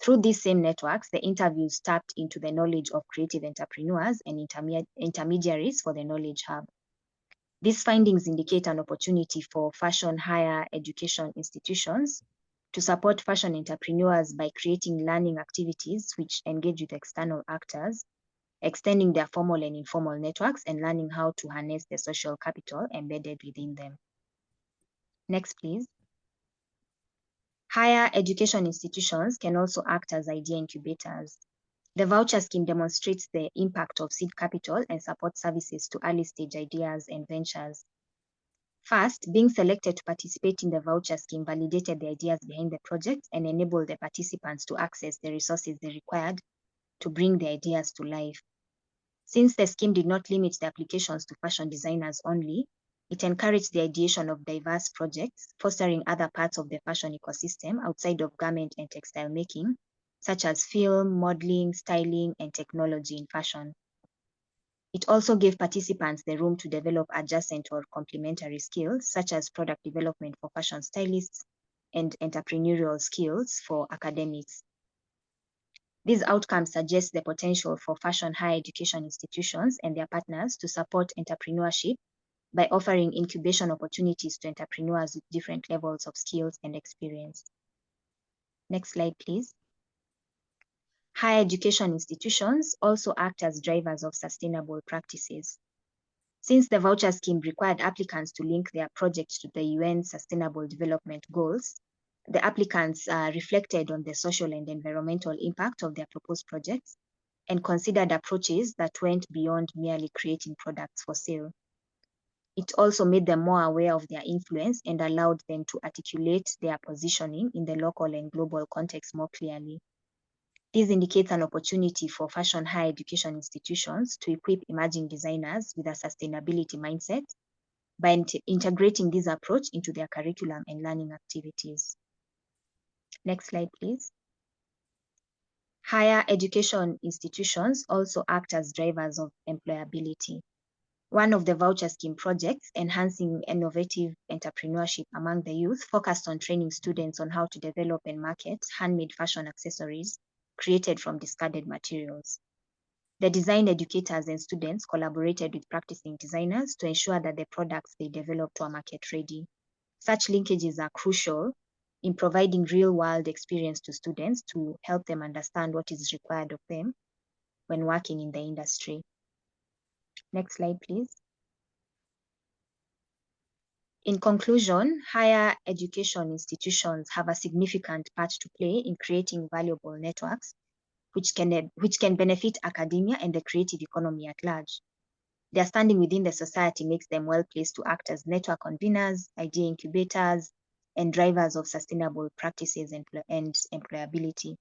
Speaker 6: Through these same networks, the interviews tapped into the knowledge of creative entrepreneurs and intermediaries for the Knowledge Hub. These findings indicate an opportunity for fashion higher education institutions to support fashion entrepreneurs by creating learning activities which engage with external actors, extending their formal and informal networks, and learning how to harness the social capital embedded within them. Next, please. Higher education institutions can also act as idea incubators. The voucher scheme demonstrates the impact of seed capital and support services to early stage ideas and ventures. First, being selected to participate in the voucher scheme validated the ideas behind the project and enabled the participants to access the resources they required to bring the ideas to life. Since the scheme did not limit the applications to fashion designers only, it encouraged the ideation of diverse projects, fostering other parts of the fashion ecosystem outside of garment and textile making, such as film, modeling, styling, and technology in fashion. It also gave participants the room to develop adjacent or complementary skills, such as product development for fashion stylists and entrepreneurial skills for academics. These outcomes suggest the potential for fashion higher education institutions and their partners to support entrepreneurship by offering incubation opportunities to entrepreneurs with different levels of skills and experience. Next slide, please. Higher education institutions also act as drivers of sustainable practices. Since the voucher scheme required applicants to link their projects to the UN Sustainable Development Goals, the applicants reflected on the social and environmental impact of their proposed projects and considered approaches that went beyond merely creating products for sale. It also made them more aware of their influence and allowed them to articulate their positioning in the local and global context more clearly. This indicates an opportunity for fashion higher education institutions to equip emerging designers with a sustainability mindset by integrating this approach into their curriculum and learning activities. Next slide, please. Higher education institutions also act as drivers of employability. One of the voucher scheme projects, enhancing innovative entrepreneurship among the youth, focused on training students on how to develop and market handmade fashion accessories created from discarded materials. The design educators and students collaborated with practicing designers to ensure that the products they developed were market ready. Such linkages are crucial in providing real-world experience to students to help them understand what is required of them when working in the industry. Next slide, please. In conclusion, higher education institutions have a significant part to play in creating valuable networks which can benefit academia and the creative economy at large. Their standing within the society makes them well placed to act as network conveners, idea incubators, and drivers of sustainable practices and employability.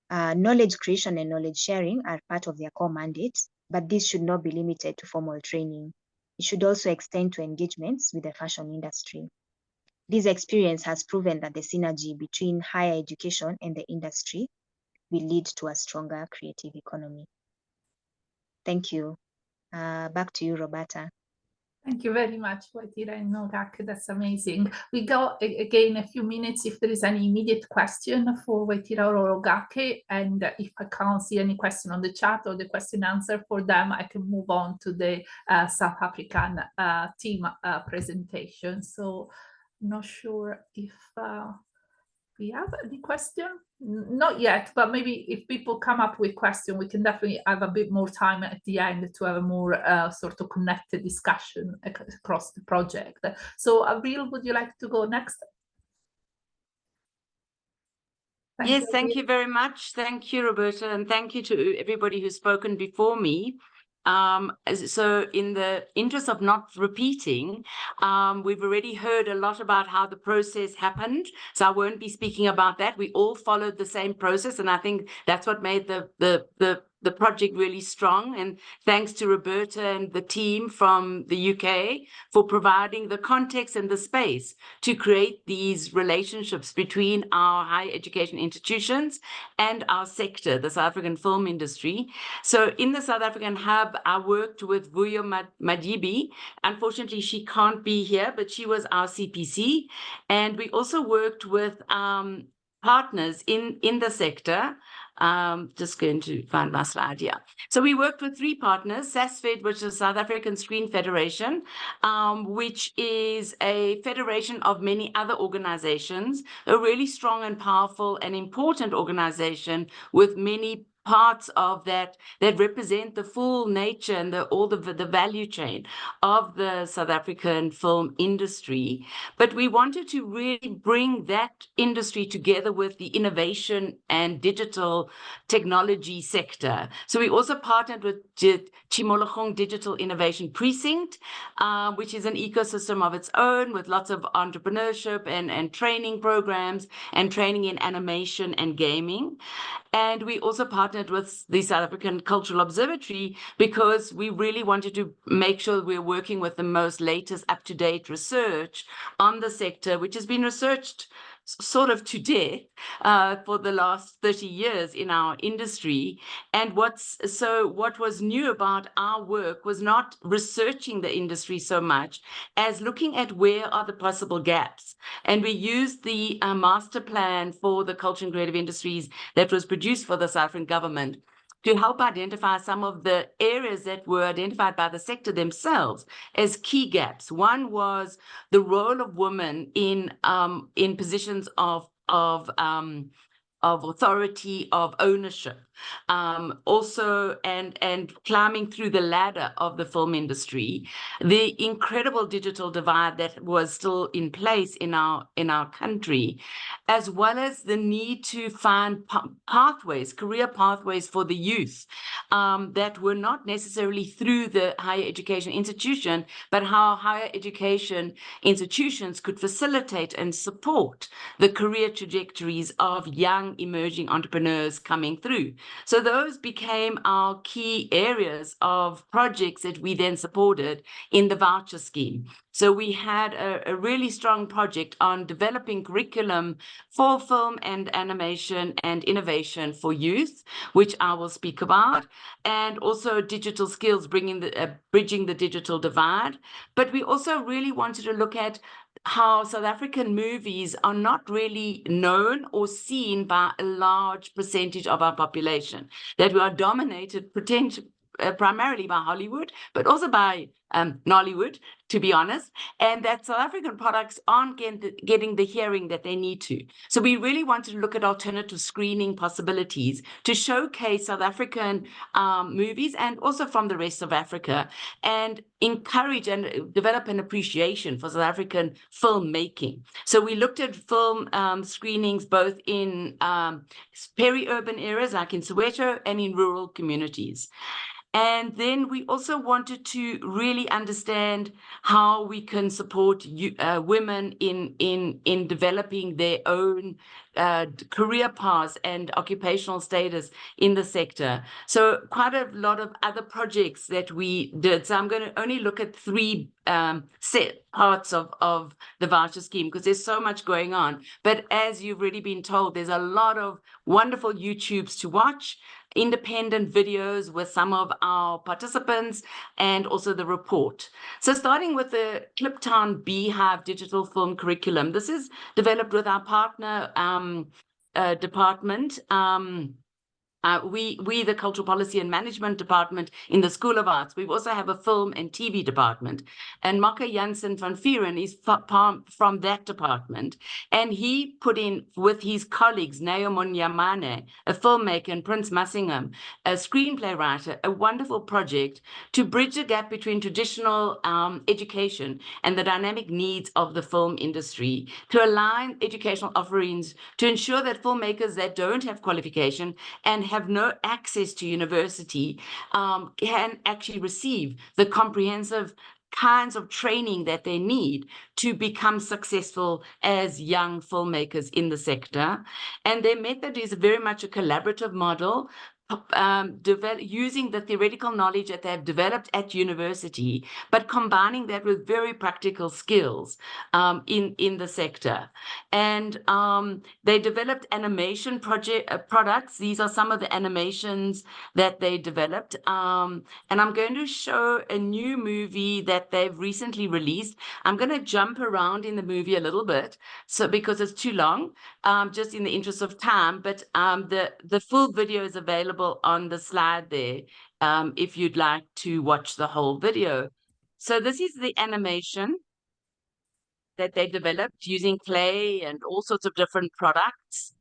Speaker 6: Knowledge creation and knowledge sharing are part of their core mandates, but this should not be limited to formal training. It should also extend to engagements with the fashion industry. This experience has proven that the synergy between higher education and the industry will lead to a stronger creative economy. Thank you. Back to you, Roberta.
Speaker 1: Thank you very much, Waitira and Nogak. That's amazing. We go again a few minutes if there is any immediate question for Waitira or Ogake, and if I can't see any question on the chat or the question answer for them, I can move on to the South African team presentation. So I'm not sure if we have any question. Not yet, but maybe if people come up with questions, we can definitely have a bit more time at the end to have a more sort of connected discussion across the project. So Avril, would you like to go next?
Speaker 7: Yes, thank you very much. Thank you, Roberta, and thank you to everybody who's spoken before me. So in the interest of not repeating, we've already heard a lot about how the process happened, so I won't be speaking about that. We all followed the same process, and I think that's what made the project really strong. And thanks to Roberta and the team from the UK for providing the context and the space to create these relationships between our higher education institutions and our sector, the South African film industry. So in the South African Hub, I worked with Vuyo Madibi. Unfortunately, she can't be here, but she was our CPC. And we also worked with partners in the sector Just going to find my slide here. So we worked with 3 partners, SASFED, which is South African Screen Federation, which is a federation of many other organizations, a really strong and powerful and important organization with many parts of that represent the full nature and all the value chain of the South African film industry. But we wanted to really bring that industry together with the innovation and digital technology sector. So we also partnered with Chimologong Digital Innovation Precinct, which is an ecosystem of its own with lots of entrepreneurship and training programs and training in animation and gaming. And we also partnered with the South African Cultural Observatory because we really wanted to make sure we're working with the most latest up-to-date research on the sector, which has been researched sort of to death for the last 30 years in our industry. And what was new about our work was not researching the industry so much as looking at where are the possible gaps. And we used the master plan for the culture and creative industries that was produced for the South African government to help identify some of the areas that were identified by the sector themselves as key gaps. One was the role of women in positions of authority, of ownership, also and climbing through the ladder of the film industry, the incredible digital divide that was still in place in our country, as well as the need to find pathways, career pathways for the youth that were not necessarily through the higher education institution, but how higher education institutions could facilitate and support the career trajectories of young emerging entrepreneurs coming through. So those became our key areas of projects that we then supported in the voucher scheme. So we had a really strong project on developing curriculum for film and animation and innovation for youth, which I will speak about, and also digital skills, bringing bridging the digital divide. But we also really wanted to look at how South African movies are not really known or seen by a large percentage of our population, that we are dominated primarily by Hollywood, but also by Nollywood, to be honest, and that South African products aren't getting the hearing that they need to. So we really wanted to look at alternative screening possibilities to showcase South African movies and also from the rest of Africa, and encourage and develop an appreciation for South African filmmaking. So we looked at film screenings both in peri-urban areas like in Soweto and in rural communities. And then we also wanted to really understand how we can support women in developing their own career paths and occupational status in the sector. So quite a lot of other projects that we did. So I'm going to only look at 3 set parts of the voucher scheme because there's so much going on. But as you've already been told, there's a lot of wonderful YouTubes to watch, independent videos with some of our participants, and also the report. So starting with the Kliptown Beehive digital film curriculum, this is developed with our partner department. We, the Cultural Policy and Management Department in the School of Arts, we also have a film and TV department. And Maka Jansen van Vieren is from that department. And he put in, with his colleagues, Neo Munyamane, a filmmaker, and Prince Massingham, a screenplay writer, a wonderful project to bridge the gap between traditional education and the dynamic needs of the film industry, to align educational offerings, to ensure that filmmakers that don't have qualification and have no access to university can actually receive the comprehensive kinds of training that they need to become successful as young filmmakers in the sector. And their method is very much a collaborative model, using the theoretical knowledge that they've developed at university, but combining that with very practical skills in the sector. And they developed animation products. These are some of the animations that they developed. And I'm going to show a new movie that they've recently released. I'm going to jump around in the movie a little bit, so because it's too long, just in the interest of time. But the full video is available on the slide there, if you'd like to watch the whole video. So this is the animation that they developed using clay and all sorts of different products.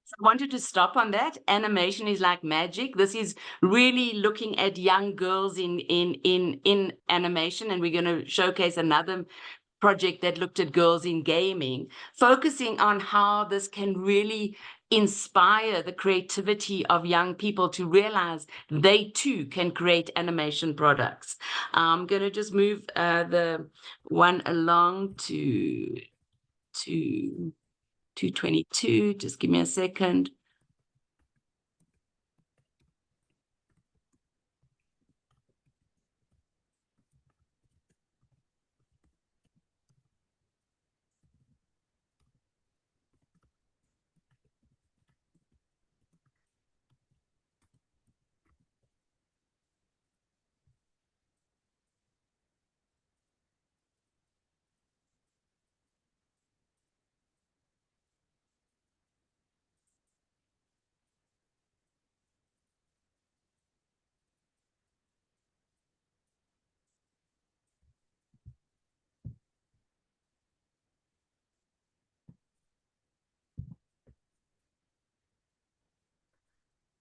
Speaker 7: So I wanted to stop on that. Animation is like magic. This is really looking at young girls in animation, and we're going to showcase another project that looked at girls in gaming, focusing on how this can really inspire the creativity of young people to realize they too can create animation products. I'm going to just move the one along to 222. Just give me a second.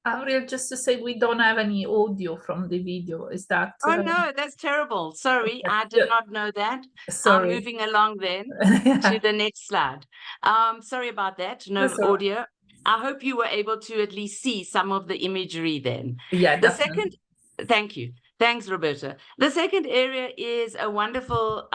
Speaker 1: Ariel, just to say, we don't have any audio from the video. Is that?
Speaker 7: Oh no, that's terrible. Sorry, I did not know that.
Speaker 1: Sorry.
Speaker 7: I'm moving along then to the next slide. Sorry about that. No audio. I hope you were able to at least see some of the imagery then.
Speaker 1: Yeah,
Speaker 7: the
Speaker 1: definitely.
Speaker 7: second, thank you. Thanks, Roberta. The second area is a wonderful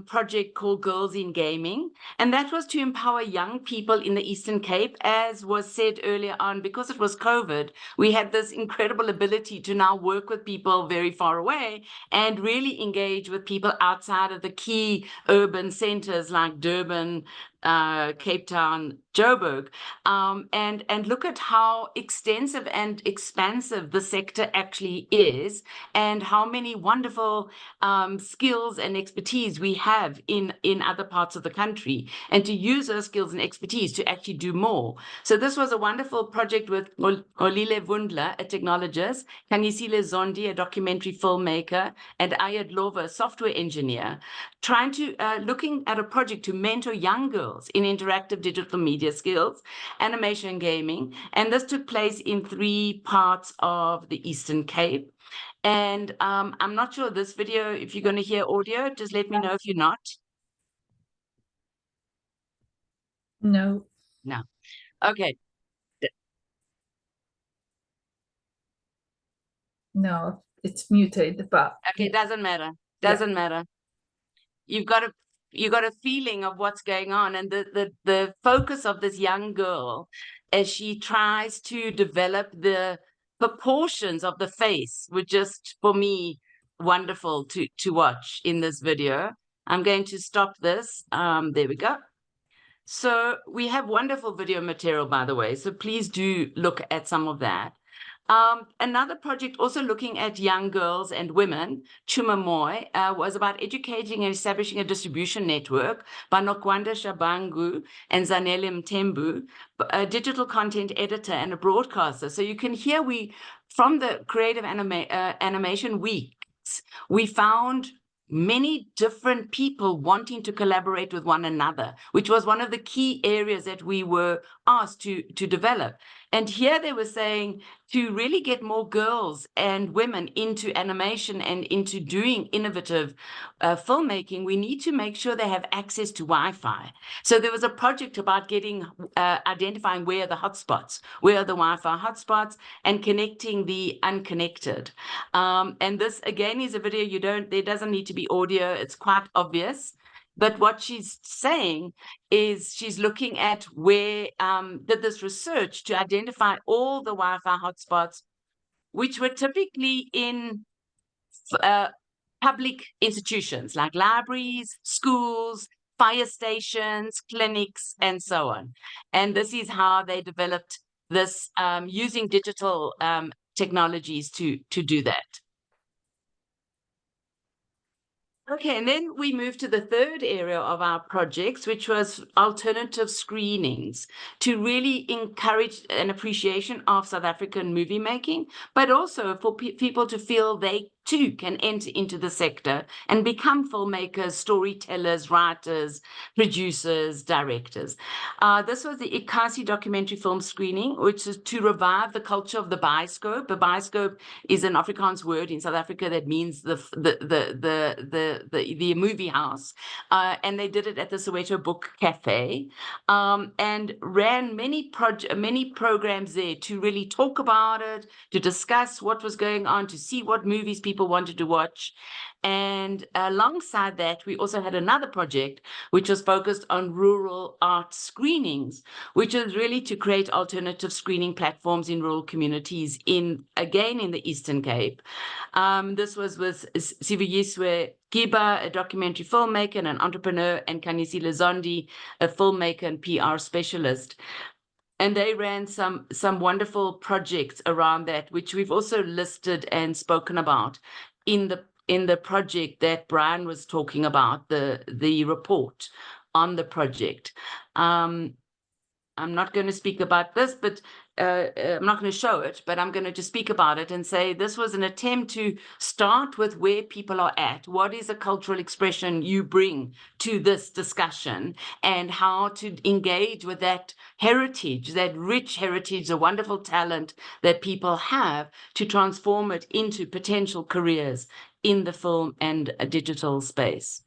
Speaker 7: project called Girls in Gaming, and that was to empower young people in the Eastern Cape. As was said earlier on, because it was COVID, we had this incredible ability to now work with people very far away and really engage with people outside of the key urban centers like Durban, Cape Town, Joburg, and look at how extensive and expansive the sector actually is, and how many wonderful skills and expertise we have in other parts of the country, and to use those skills and expertise to actually do more. So this was a wonderful project with Olile Wundler, a technologist, Kanisile Zondi, a documentary filmmaker, and Ayad Lova, a software engineer, trying to looking at a project to mentor young girls in interactive digital media skills, animation and gaming. And this took place in 3 parts of the Eastern Cape. And I'm not sure this video, if you're going to hear audio, just let me know if you're not.
Speaker 1: No.
Speaker 7: No. Okay.
Speaker 1: No, it's muted, but
Speaker 7: okay, doesn't matter. Doesn't matter. You've got a feeling of what's going on, and the focus of this young girl as she tries to develop the proportions of the face were just, for me, wonderful to watch in this video. I'm going to stop this. There we go. So we have wonderful video material, by the way, so please do look at some of that. Another project also looking at young girls and women, Chumamoy, was about educating and establishing a distribution network by Nokwanda Shabangu and Zanele Mtembu, a digital content editor and a broadcaster. So you can hear from the Creative Animation Weeks, we found many different people wanting to collaborate with one another, which was one of the key areas that we were asked to develop. And here they were saying to really get more girls and women into animation and into doing innovative filmmaking, we need to make sure they have access to Wi-Fi. So there was a project about identifying where are the hotspots, where are the Wi-Fi hotspots, and connecting the unconnected. And this again is a video there doesn't need to be audio. It's quite obvious. But what she's saying is she's looking at where did this research to identify all the Wi-Fi hotspots, which were typically in public institutions like libraries, schools, fire stations, clinics, and so on. And this is how they developed this using digital technologies to do that. Okay, and then we moved to the third area of our projects, which was alternative screenings, to really encourage an appreciation of South African movie making, but also for people to feel they too can enter into the sector and become filmmakers, storytellers, writers, producers, directors. This was the AHSCE documentary film screening, which is to revive the culture of the bioscope. A bioscope is an Afrikaans word in South Africa that means the movie house, and they did it at the Soweto Book Cafe, and ran many programs there to really talk about it, to discuss what was going on, to see what movies people wanted to watch. And alongside that, we also had another project which was focused on rural art screenings, which is really to create alternative screening platforms in rural communities again in the Eastern Cape. This was with Sivuyiswe Giba, a documentary filmmaker and an entrepreneur, and Kanisile Zondi, a filmmaker and PR specialist. And they ran some wonderful projects around that, which we've also listed and spoken about in the project that Brian was talking about, the report on the project. I'm not going to speak about this, but I'm not going to show it, but I'm going to just speak about it and say this was an attempt to start with where people are at. What is a cultural expression you bring to this discussion, and how to engage with that heritage, that rich heritage, the wonderful talent that people have, to transform it into potential careers in the film and digital space.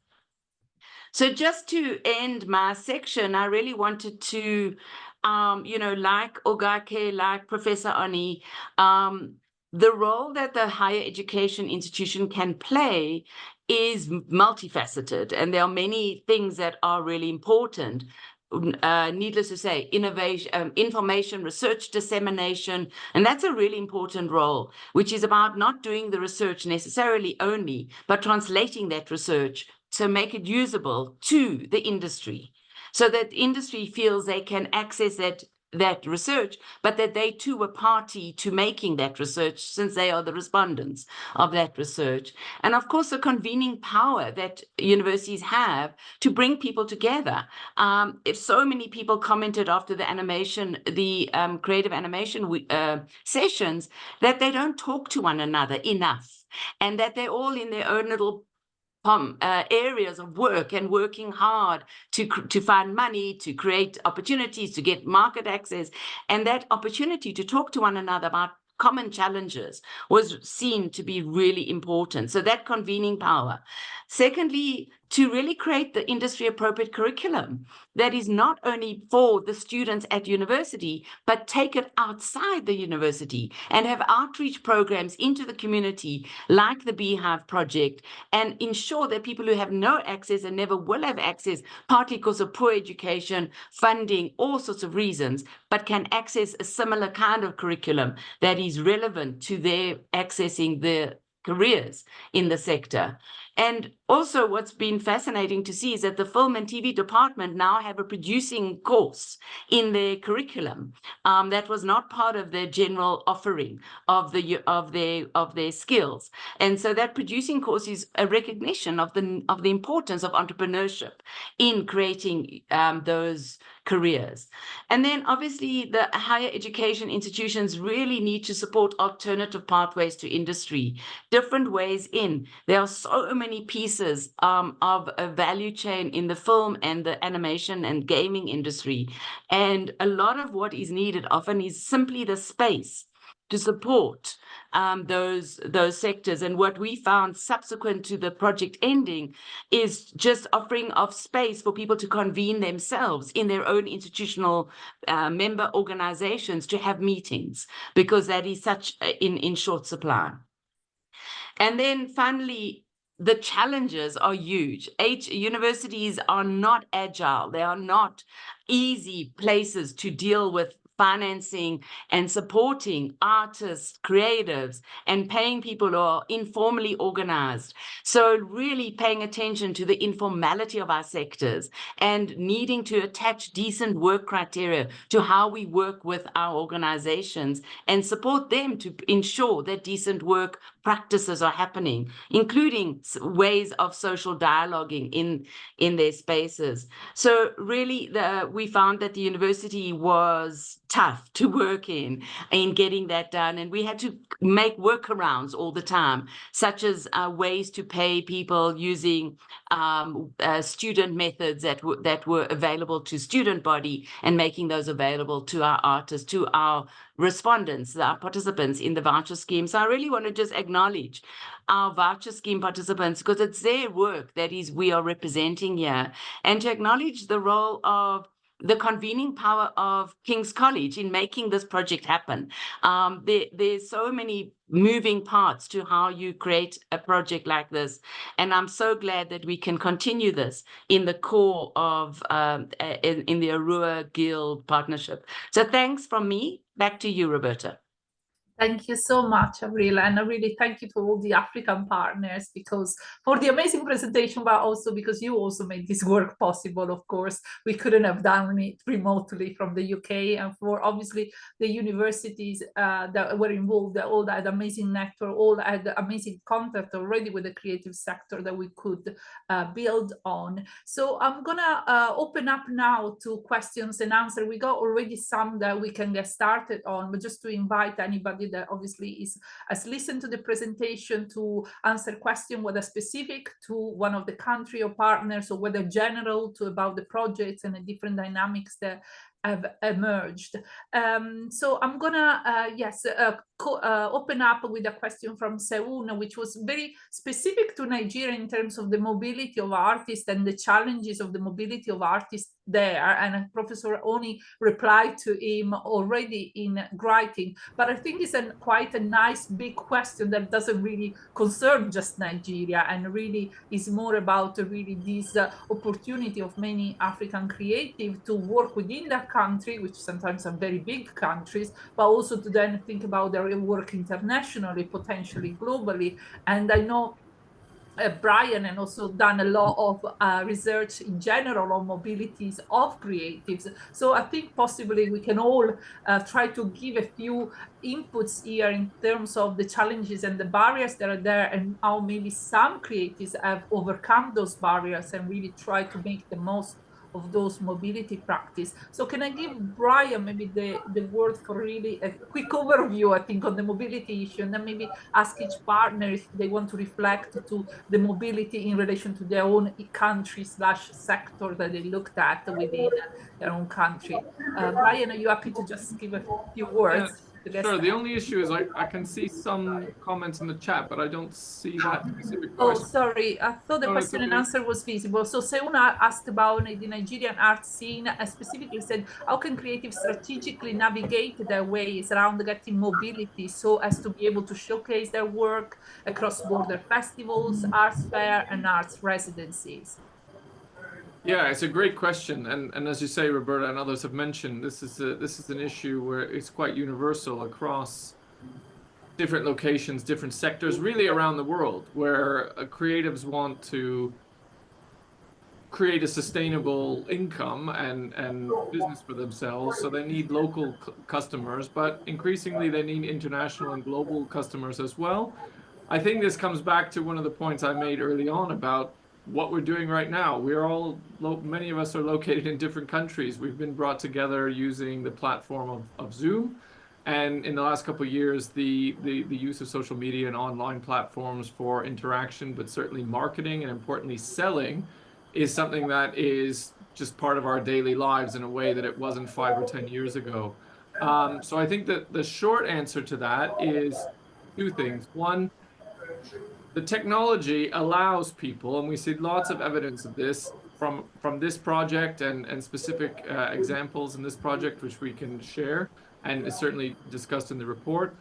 Speaker 7: So just to end my section, I really wanted to, like Ogake, like Professor Oni, the role that the higher education institution can play is multifaceted, and there are many things that are really important. Needless to say, innovation, information, research dissemination, and that's a really important role, which is about not doing the research necessarily only, but translating that research to make it usable to the industry, so that industry feels they can access that research, but that they too were party to making that research, since they are the respondents of that research. And of course, the convening power that universities have to bring people together. If so many people commented after the animation, the creative animation sessions, that they don't talk to one another enough, and that they're all in their own little areas of work and working hard to find money, to create opportunities, to get market access. And that opportunity to talk to one another about common challenges was seen to be really important. So that convening power. Secondly, to really create the industry appropriate curriculum that is not only for the students at university, but take it outside the university and have outreach programs into the community like the Beehive project, and ensure that people who have no access and never will have access, partly because of poor education, funding, all sorts of reasons, but can access a similar kind of curriculum that is relevant to their accessing the careers in the sector. And also what's been fascinating to see is that the film and TV department now have a producing course in their curriculum that was not part of their general offering of their skills. And so that producing course is a recognition of the importance of entrepreneurship in creating those careers. And then obviously the higher education institutions really need to support alternative pathways to industry, different ways in. There are so many pieces of a value chain in the film and the animation and gaming industry. And a lot of what is needed often is simply the space to support those sectors. And what we found subsequent to the project ending is just offering of space for people to convene themselves in their own institutional member organizations to have meetings, because that is such in short supply. And then finally, the challenges are huge. Universities are not agile. They are not easy places to deal with financing and supporting artists, creatives, and paying people who are informally organized. So really paying attention to the informality of our sectors and needing to attach decent work criteria to how we work with our organizations and support them to ensure that decent work practices are happening, including ways of social dialoguing in their spaces. So really, we found that the university was tough to work in getting that done, and we had to make workarounds all the time, such as ways to pay people using student methods that were available to student body and making those available to our artists, to our respondents, our participants in the voucher scheme. So I really want to just acknowledge our voucher scheme participants, because it's their work that we are representing here, and to acknowledge the role of the convening power of King's College in making this project happen. There's so many moving parts to how you create a project like this, and I'm so glad that we can continue this in the core of in the Arua Guild partnership. So thanks from me. Back to you, Roberta.
Speaker 1: Thank you so much, Avril, and I really thank you to all the African partners because for the amazing presentation, but also because you also made this work possible. Of course, we couldn't have done it remotely from the UK, and for obviously the universities that were involved, all that amazing network, all that amazing contact already with the creative sector that we could build on. So I'm gonna open up now to questions and answers. We got already some that we can get started on, but just to invite anybody that obviously has listened to the presentation to answer question, whether specific to one of the country or partners, or whether general to about the projects and the different dynamics that have emerged. So I'm gonna, open up with a question from Seun, which was very specific to Nigeria in terms of the mobility of artists and the challenges of the mobility of artists there. And Professor Oni replied to him already in writing. But I think it's quite a nice big question that doesn't really concern just Nigeria, and really is more about really this opportunity of many African creatives to work within that country, which sometimes are very big countries, but also to then think about their work internationally, potentially globally. And I know Brian and also done a lot of research in general on mobilities of creatives. So I think possibly we can all try to give a few inputs here in terms of the challenges and the barriers that are there, and how maybe some creatives have overcome those barriers and really try to make the most of those mobility practice. So can I give Brian maybe the word for really a quick overview, I think, on the mobility issue, and then maybe ask each partner if they want to reflect to the mobility in relation to their own country/sector that they looked at within their own country. Brian, are you happy to just give a few words?
Speaker 2: Yeah. Sure. The only issue is I can see some comments in the chat, but I don't see that specific question.
Speaker 1: Oh, sorry. I thought the question and answer was visible. So Seuna asked about the Nigerian art scene, specifically said, how can creatives strategically navigate their ways around getting mobility so as to be able to showcase their work across border festivals, arts fair, and arts residencies?
Speaker 2: Yeah, it's a great question, and as you say, Roberta, and others have mentioned, this is an issue where it's quite universal across different locations, different sectors, really around the world, where creatives want to create a sustainable income and business for themselves. So they need local customers, but increasingly they need international and global customers as well. I think this comes back to one of the points I made early on about what we're doing right now. Many of us are located in different countries. We've been brought together using the platform of Zoom. And in the last couple of years, the use of social media and online platforms for interaction, but certainly marketing and importantly selling, is something that is just part of our daily lives in a way that it wasn't 5 or 10 years ago. So I think that the short answer to that is two things. One, the technology allows people, and we see lots of evidence of this from this project and specific examples in this project, which we can share and is certainly discussed in the report,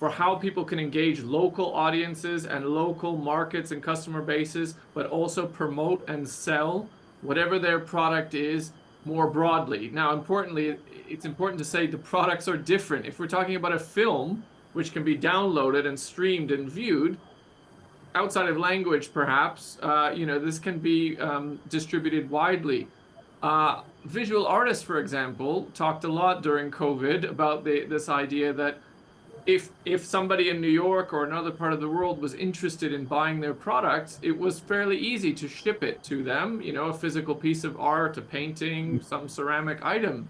Speaker 2: for how people can engage local audiences and local markets and customer bases, but also promote and sell whatever their product is more broadly. Now, importantly, it's important to say the products are different. If we're talking about a film, which can be downloaded and streamed and viewed, outside of language, perhaps, this can be distributed widely. Visual artists, for example, talked a lot during COVID about this idea that if somebody in New York or another part of the world was interested in buying their products, it was fairly easy to ship it to them, a physical piece of art, a painting, some ceramic item.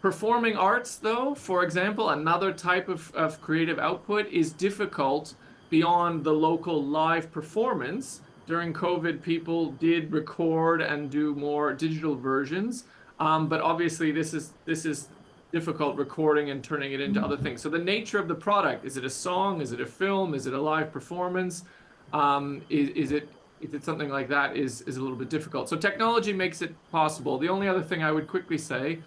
Speaker 2: Performing arts, though, for example, another type of creative output, is difficult beyond the local live performance. During COVID, people did record and do more digital versions, but obviously this is difficult, recording and turning it into other things. So the nature of the product, is it a song, is it a film, is it a live performance, is it something like that, is a little bit difficult. So technology makes it possible. The only other thing I would quickly say,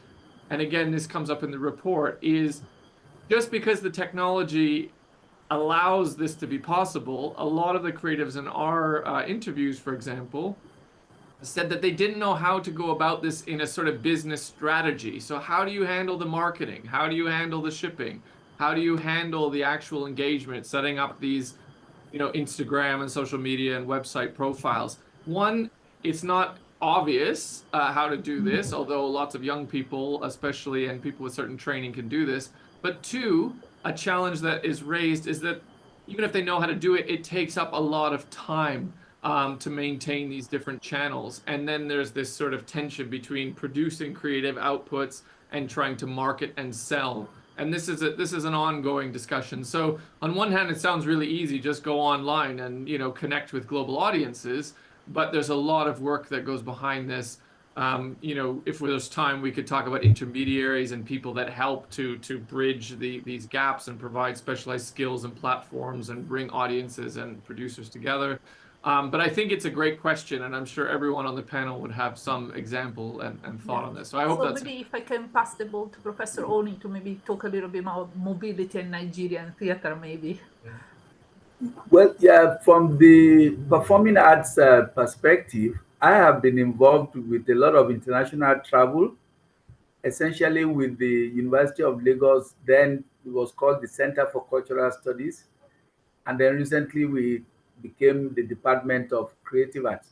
Speaker 2: and again, this comes up in the report, is just because the technology allows this to be possible, a lot of the creatives in our interviews, for example, said that they didn't know how to go about this in a sort of business strategy. So how do you handle the marketing? How do you handle the shipping? How do you handle the actual engagement, setting up these, Instagram and social media and website profiles? One, it's not obvious how to do this, although lots of young people, especially, and people with certain training can do this. But two, a challenge that is raised is that even if they know how to do it, it takes up a lot of time to maintain these different channels. And then there's this sort of tension between producing creative outputs and trying to market and sell. And this is an ongoing discussion. So on one hand, it sounds really easy, just go online and connect with global audiences, but there's a lot of work that goes behind this. If there's time, we could talk about intermediaries and people that help to bridge these gaps and provide specialized skills and platforms and bring audiences and producers together. But I think it's a great question, and I'm sure everyone on the panel would have some example and thought on this. So I hope that's...
Speaker 1: maybe if I can pass the ball to Professor Oni to maybe talk a little bit about mobility in Nigerian theater, maybe.
Speaker 3: Well, yeah, from the performing arts perspective, I have been involved with a lot of international travel, essentially with the University of Lagos. Then it was called the Center for Cultural Studies. And then recently we became the Department of Creative Arts.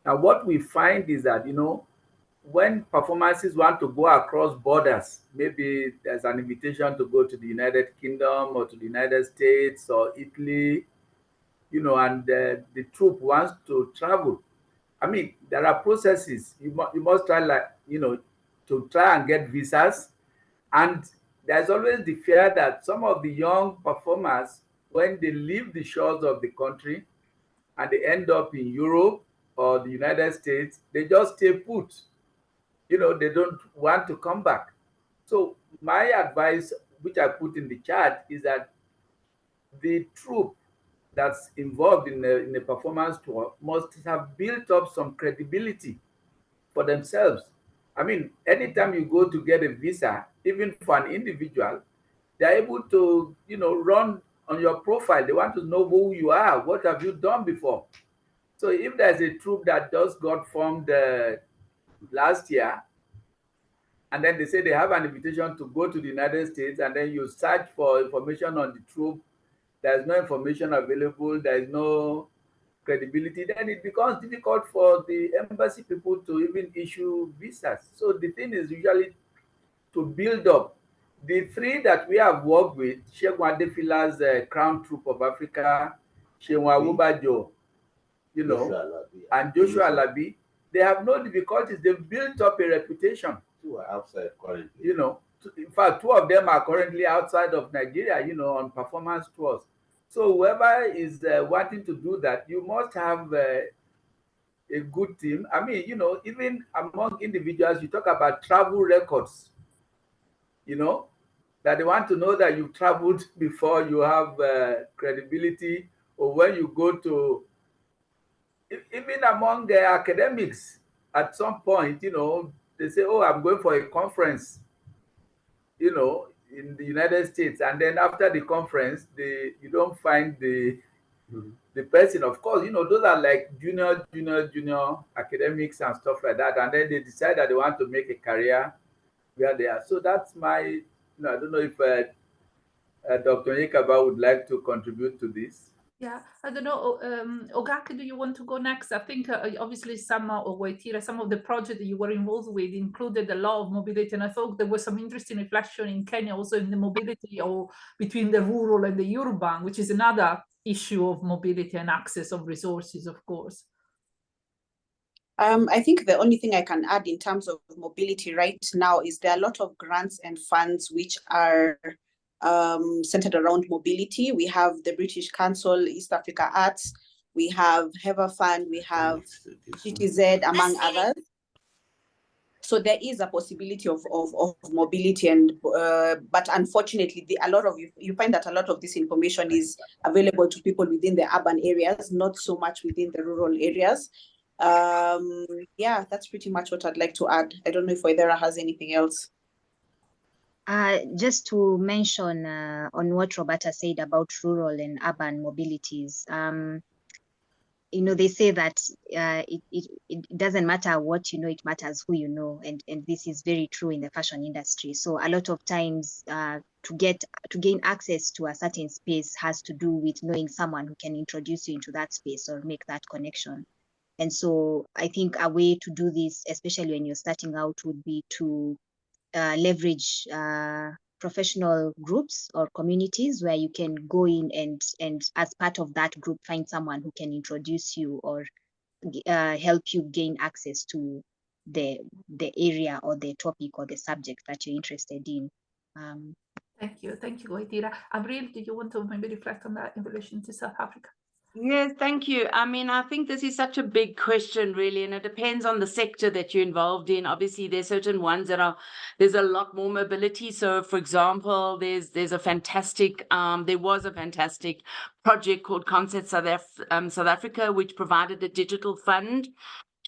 Speaker 3: Now, what we find is that, when performances want to go across borders, maybe there's an invitation to go to the United Kingdom or to the United States or Italy, and the troupe wants to travel. I mean, there are processes. You must try, to try and get visas. And there's always the fear that some of the young performers, when they leave the shores of the country and they end up in Europe or the United States, they just stay put. They don't want to come back. So my advice, which I put in the chat, is that the troupe that's involved in a performance tour must have built up some credibility for themselves. I mean, anytime you go to get a visa, even for an individual, they're able to, run on your profile. They want to know who you are. What have you done before? So if there's a troupe that just got formed last year, and then they say they have an invitation to go to the United States, and then you search for information on the troupe, there's no information available, there is no credibility, then it becomes difficult for the embassy people to even issue visas. So the thing is usually to build up. The three that we have worked with, Shegun Adefila's Crown Troupe of Africa, Shewa Wubajo, and Joshua Alabi, they have no difficulties. They've built up a reputation.
Speaker 8: Two are outside currently.
Speaker 3: In fact, two of them are currently outside of Nigeria, on performance tours. So whoever is wanting to do that, you must have a good team. I mean, even among individuals, you talk about travel records, that they want to know that you've traveled before you have credibility, or when you go to, even among the academics, at some point, they say, oh, I'm going for a conference. in the United States, and then after the conference, you don't find the person. Of course, those are like junior academics and stuff like that, and then they decide that they want to make a career where they are. So that's my, I don't know if Dr. Yekaba would like to contribute to this.
Speaker 1: Yeah, I don't know, Ogaki, do you want to go next? I think obviously or Waitira, some of the projects that you were involved with included a lot of mobility, and I thought there was some interesting reflection in Kenya also in the mobility or between the rural and the urban, which is another issue of mobility and access of resources, of course.
Speaker 5: I think the only thing I can add in terms of mobility right now is there are a lot of grants and funds which are centered around mobility. We have the British Council, East Africa Arts, we have Hever Fund, we have GTZ, among others. So there is a possibility of mobility, and but unfortunately, you find that a lot of this information is available to people within the urban areas, not so much within the rural areas. Yeah, that's pretty much what I'd like to add. I don't know if Waithera has anything else.
Speaker 6: Just to mention on what Roberta said about rural and urban mobilities, they say that it doesn't matter what you know, it matters who you know, and this is very true in the fashion industry. So a lot of times to gain access to a certain space has to do with knowing someone who can introduce you into that space or make that connection. And so I think a way to do this, especially when you're starting out, would be to leverage professional groups or communities where you can go in and as part of that group find someone who can introduce you or help you gain access to the area or the topic or the subject that you're interested in.
Speaker 1: Thank you, Waithera. Avril, do you want to maybe reflect on that in relation to South Africa?
Speaker 7: Yes, thank you. I mean, I think this is such a big question, really, and it depends on the sector that you're involved in. Obviously, there's certain ones there's a lot more mobility. So, for example, there was a fantastic project called Concept South Africa, which provided a digital fund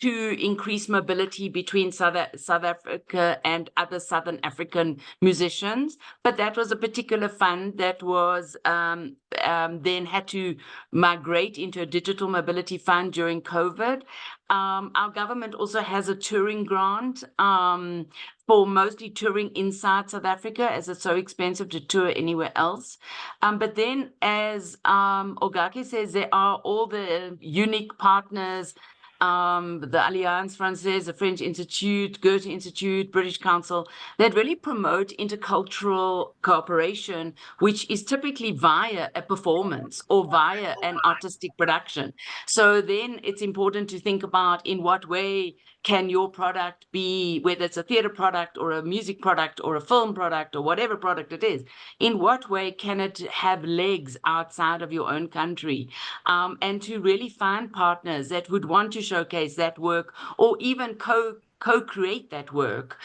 Speaker 7: to increase mobility between South Africa and other Southern African musicians. But that was a particular fund that was then had to migrate into a digital mobility fund during COVID. Our government also has a touring grant for mostly touring inside South Africa, as it's so expensive to tour anywhere else. But then, as Ogaki says, there are all the unique partners, the Alliance Française, the French Institute, Goethe Institute, British Council, that really promote intercultural cooperation, which is typically via a performance or via an artistic production. So then it's important to think about in what way can your product be, whether it's a theatre product or a music product or a film product or whatever product it is, in what way can it have legs outside of your own country? And to really find partners that would want to showcase that work or even co-create that work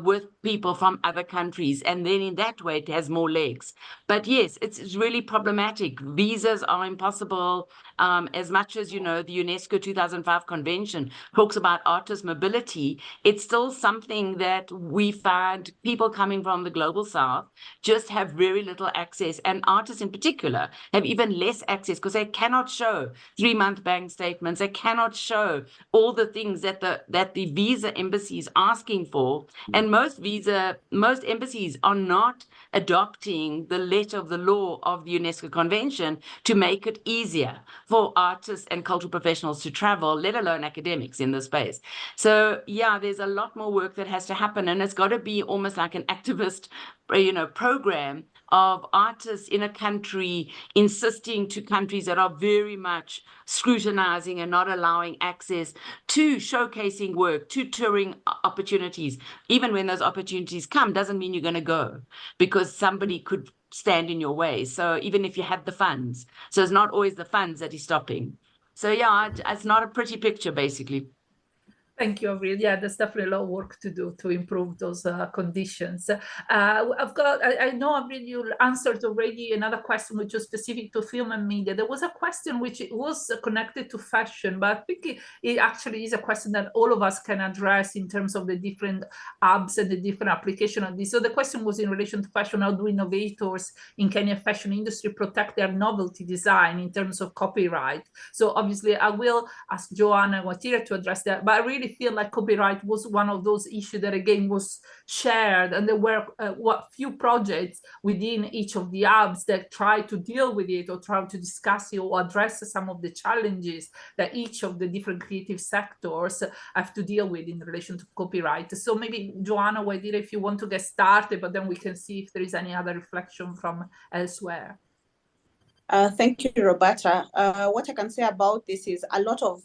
Speaker 7: with people from other countries. And then in that way, it has more legs. But yes, it's really problematic. Visas are impossible. As much as, the UNESCO 2005 convention talks about artist mobility, it's still something that we find people coming from the global south just have very little access. And artists in particular have even less access because they cannot show 3-month bank statements. They cannot show all the things that the visa embassy is asking for. And most embassies are not adopting the letter of the law of the UNESCO convention to make it easier for artists and cultural professionals to travel, let alone academics in this space. So yeah, there's a lot more work that has to happen, and it's got to be almost like an activist program of artists in a country insisting to countries that are very much scrutinizing and not allowing access to showcasing work, to touring opportunities. Even when those opportunities come, doesn't mean you're going to go because somebody could stand in your way. So even if you had the funds, so it's not always the funds that is stopping. So yeah, it's not a pretty picture, basically.
Speaker 1: Thank you, Avril. Yeah, there's definitely a lot of work to do to improve those conditions. I know, Avril, you answered already another question which was specific to film and media. There was a question which was connected to fashion, but I think it actually is a question that all of us can address in terms of the different apps and the different application of this. So the question was in relation to fashion: how do innovators in Kenya fashion industry protect their novelty design in terms of copyright? So obviously I will ask Joanna and Watira to address that, but I really feel like copyright was one of those issues that again was shared, and there were few projects within each of the apps that try to deal with it or try to discuss it or address some of the challenges that each of the different creative sectors have to deal with in relation to copyright. So maybe Joanna, Watira, if you want to get started, but then we can see if there is any other reflection from elsewhere.
Speaker 5: Thank you, Roberta. What I can say about this is a lot of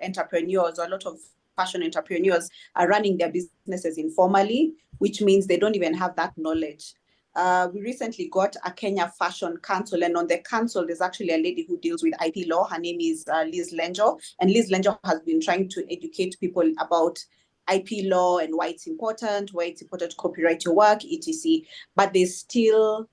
Speaker 5: entrepreneurs, or a lot of fashion entrepreneurs are running their businesses informally, which means they don't even have that knowledge. We recently got a Kenya Fashion Council, and on the council, there's actually a lady who deals with IP law. Her name is Liz Lenjo, and Liz Lenjo has been trying to educate people about IP law and why it's important to copyright your work, etc. But there's still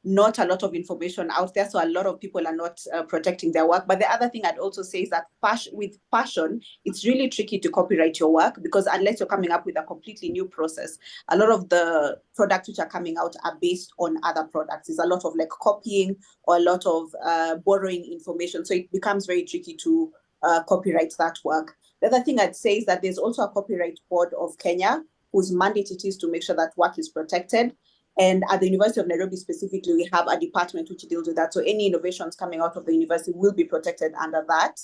Speaker 5: not a lot of information out there, so a lot of people are not protecting their work. But the other thing I'd also say is that with fashion, it's really tricky to copyright your work, because unless you're coming up with a completely new process, a lot of the products which are coming out are based on other products. There's a lot of like copying or a lot of borrowing information, so it becomes very tricky to copyright that work. The other thing I'd say is that there's also a copyright board of Kenya whose mandate it is to make sure that work is protected. And at the University of Nairobi specifically, we have a department which deals with that. So any innovations coming out of the university will be protected under that.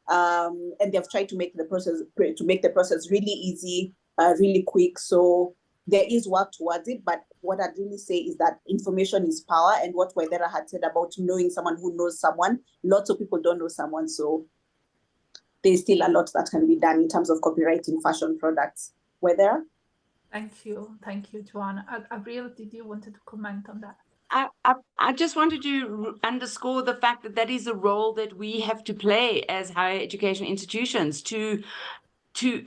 Speaker 5: And they've tried to make the process really easy, really quick. So there is work towards it. But what I'd really say is that information is power. And what Waithera had said about knowing someone who knows someone, lots of people don't know someone. So there's still a lot that can be done in terms of copyrighting fashion products. Waithera?
Speaker 1: Thank you, Joanna. Avril, did you want to comment on that?
Speaker 7: I just wanted to underscore the fact that that is a role that we have to play as higher education institutions to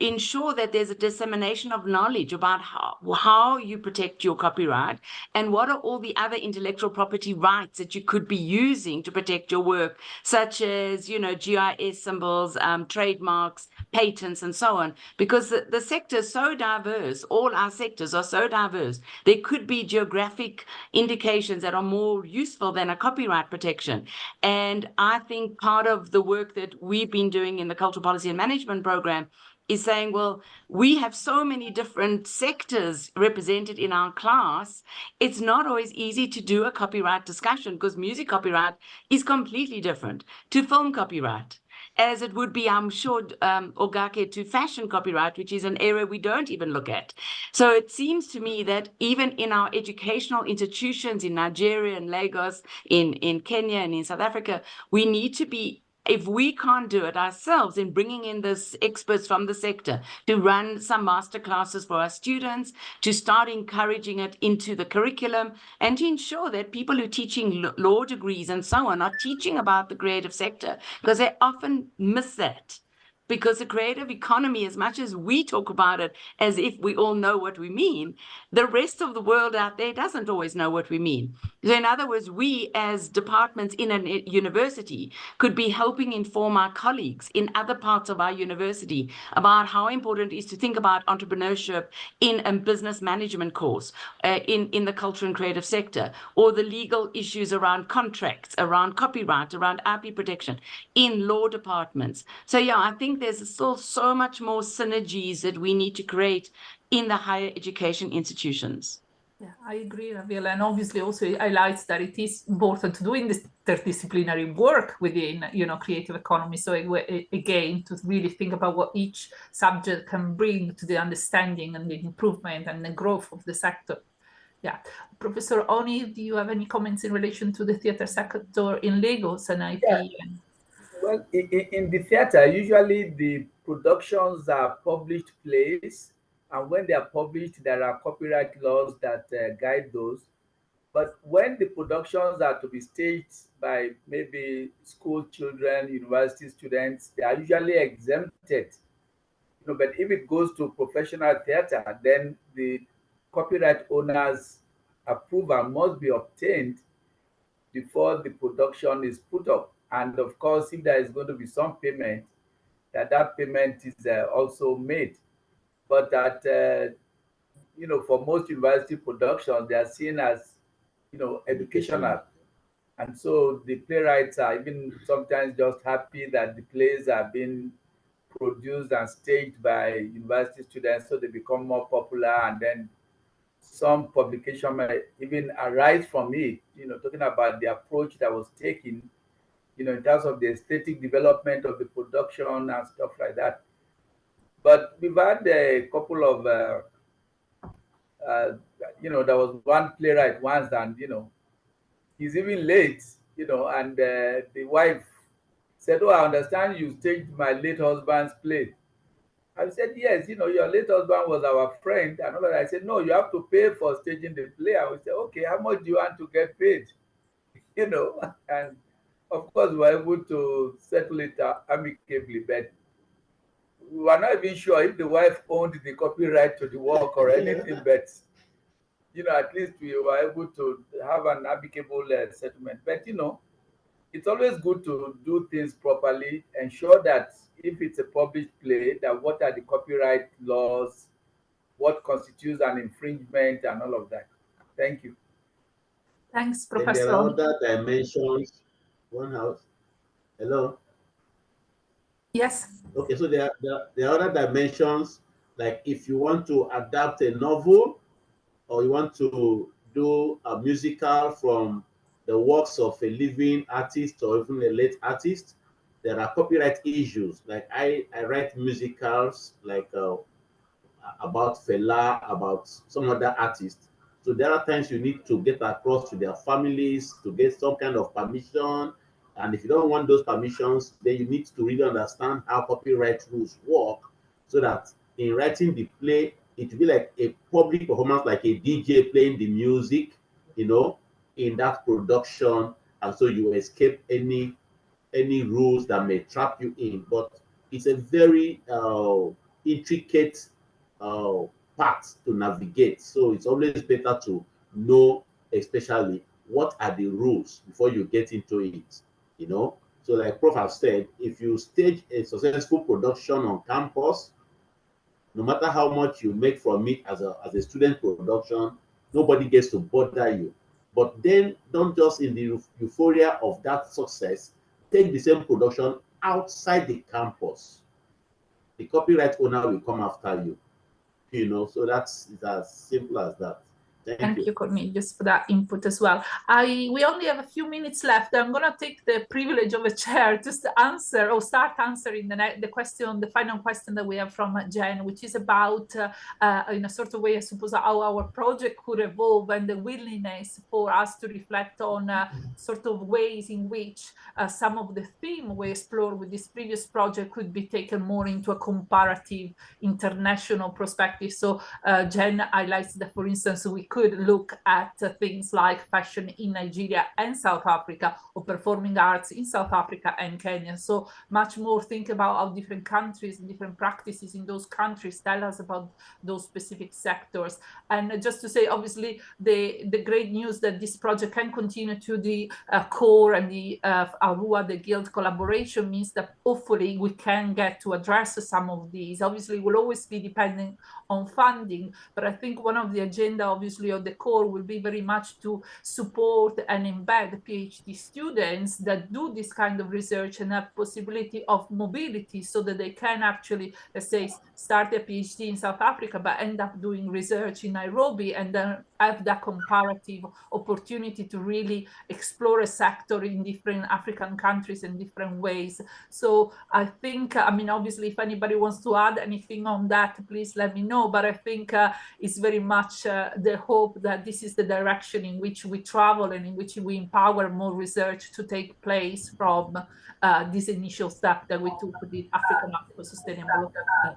Speaker 7: ensure that there's a dissemination of knowledge about how you protect your copyright and what are all the other intellectual property rights that you could be using to protect your work, such as, GIS symbols, trademarks, patents, and so on, because the sector is so diverse. All our sectors are so diverse. There could be geographic indications that are more useful than a copyright protection. And I think part of the work that we've been doing in the Cultural Policy and Management Program is saying, well, we have so many different sectors represented in our class. It's not always easy to do a copyright discussion, because music copyright is completely different to film copyright, as it would be, I'm sure, Ogake, to fashion copyright, which is an area we don't even look at. So it seems to me that even in our educational institutions in Nigeria and Lagos, in Kenya and in South Africa, we need to be, if we can't do it ourselves, in bringing in this experts from the sector to run some master classes for our students, to start encouraging it into the curriculum, and to ensure that people who are teaching law degrees and so on are teaching about the creative sector, because they often miss that. Because the creative economy, as much as we talk about it as if we all know what we mean, the rest of the world out there doesn't always know what we mean. So in other words, we as departments in a university could be helping inform our colleagues in other parts of our university about how important it is to think about entrepreneurship in a business management course, in the culture and creative sector, or the legal issues around contracts, around copyright, around IP protection in law departments. So yeah, I think there's still so much more synergies that we need to create in the higher education institutions.
Speaker 1: Yeah, I agree, Avril, and obviously also it highlights that it is important to doing this interdisciplinary work within, creative economy. So again, to really think about what each subject can bring to the understanding and the improvement and the growth of the sector. Yeah, Professor Oni, do you have any comments in relation to the theatre sector in Lagos and IP?
Speaker 3: Yeah. Well, in the theatre, usually the productions are published plays, and when they are published, there are copyright laws that guide those. But when the productions are to be staged by maybe school children, university students, they are usually exempted But if it goes to professional theater, then the copyright owner's approval must be obtained before the production is put up. And of course, if there is going to be some payment, that payment is also made. But that, for most university productions, they are seen as, educational. And so the playwrights are even sometimes just happy that the plays are being produced and staged by university students, so they become more popular, and then some publication may even arise from it, talking about the approach that was taken, in terms of the aesthetic development of the production and stuff like that. But we've had a couple of, there was one playwright once, and, he's even late, and the wife said, "Oh, I understand you staged my late husband's play." I said, "Yes, your late husband was our friend." And all that. I said, "No, you have to pay for staging the play." I would say, "Okay, how much do you want to get paid?" And of course, we were able to settle it amicably, but we were not even sure if the wife owned the copyright to the work or anything, but, at least we were able to have an amicable settlement. But, it's always good to do things properly, ensure that if it's a published play, that what are the copyright laws, what constitutes an infringement, and all of that. Thank you.
Speaker 1: Thanks,
Speaker 4: And
Speaker 1: Professor.
Speaker 4: there are other dimensions. One house. Hello?
Speaker 1: Yes.
Speaker 4: Okay, so there are other dimensions, like if you want to adapt a novel, or you want to do a musical from the works of a living artist or even a late artist, there are copyright issues. Like I write musicals like about Fela, about some other artists. So there are times you need to get across to their families to get some kind of permission. And if you don't want those permissions, then you need to really understand how copyright rules work, so that in writing the play, it will be like a public performance, like a DJ playing the music, in that production. And so you escape any rules that may trap you in. But it's a very intricate path to navigate. So it's always better to know, especially what are the rules before you get into it. So like Prof have said, if you stage a successful production on campus, no matter how much you make from it as a student production, nobody gets to bother you. But then don't just in the euphoria of that success, take the same production outside the campus. The copyright owner will come after you. So that's as simple as that.
Speaker 1: Thank you, Cornelius, for that input as well. We only have a few minutes left. I'm going to take the privilege of a chair just to answer or start answering the question, the final question that we have from Jen, which is about, in a sort of way, I suppose, how our project could evolve, and the willingness for us to reflect on sort of ways in which some of the theme we explored with this previous project could be taken more into a comparative international perspective. So Jen highlights that, for instance, we could look at things like fashion in Nigeria and South Africa, or performing arts in South Africa and Kenya. So much more think about how different countries and different practices in those countries tell us about those specific sectors. And just to say, obviously, the great news that this project can continue to the core and the ARUA, the Guild collaboration, means that hopefully we can get to address some of these. Obviously, we'll always be depending on funding, but I think one of the agenda, obviously, of the core will be very much to support and embed PhD students that do this kind of research and have possibility of mobility, so that they can actually, let's say, start a PhD in South Africa, but end up doing research in Nairobi, and then have that comparative opportunity to really explore a sector in different African countries in different ways. So I think, obviously, if anybody wants to add anything on that, please let me know. But I think it's very much the hope that this is the direction in which we travel, and in which we empower more research to take place from this initial step that we took with the African Hub for Sustainable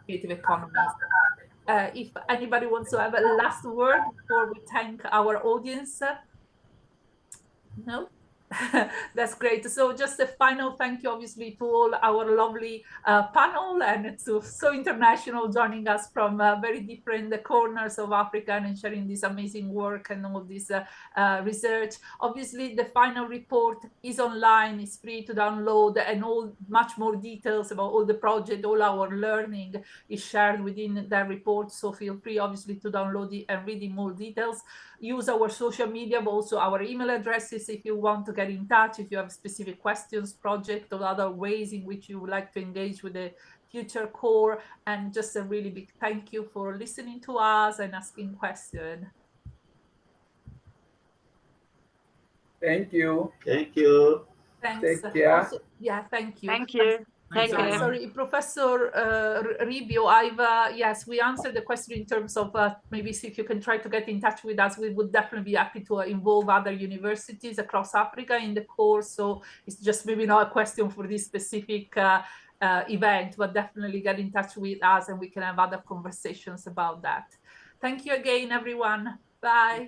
Speaker 1: Creative Economies. If anybody wants to have a last word before we thank our audience. No? That's great. So just a final thank you, obviously, to all our lovely panel, and to So International joining us from very different corners of Africa and sharing this amazing work and all this research. Obviously, the final report is online, it's free to download, and much more details about all the project, all our learning is shared within that report. So feel free, obviously, to download it and read in more details. Use our social media, but also our email addresses if you want to get in touch, if you have specific questions, project, or other ways in which you would like to engage with the future core. And just a really big thank you for listening to us and asking questions.
Speaker 3: Thank you.
Speaker 4: Thank you.
Speaker 1: Thanks.
Speaker 3: Take care.
Speaker 1: Also, yeah, thank you.
Speaker 7: Thank you.
Speaker 2: Thanks,
Speaker 7: Take care.
Speaker 2: everyone.
Speaker 1: Sorry, Professor Ribio, yes, we answered the question in terms of maybe see if you can try to get in touch with us. We would definitely be happy to involve other universities across Africa in the course. So it's just maybe not a question for this specific event, but definitely get in touch with us and we can have other conversations about that. Thank you again, everyone. Bye.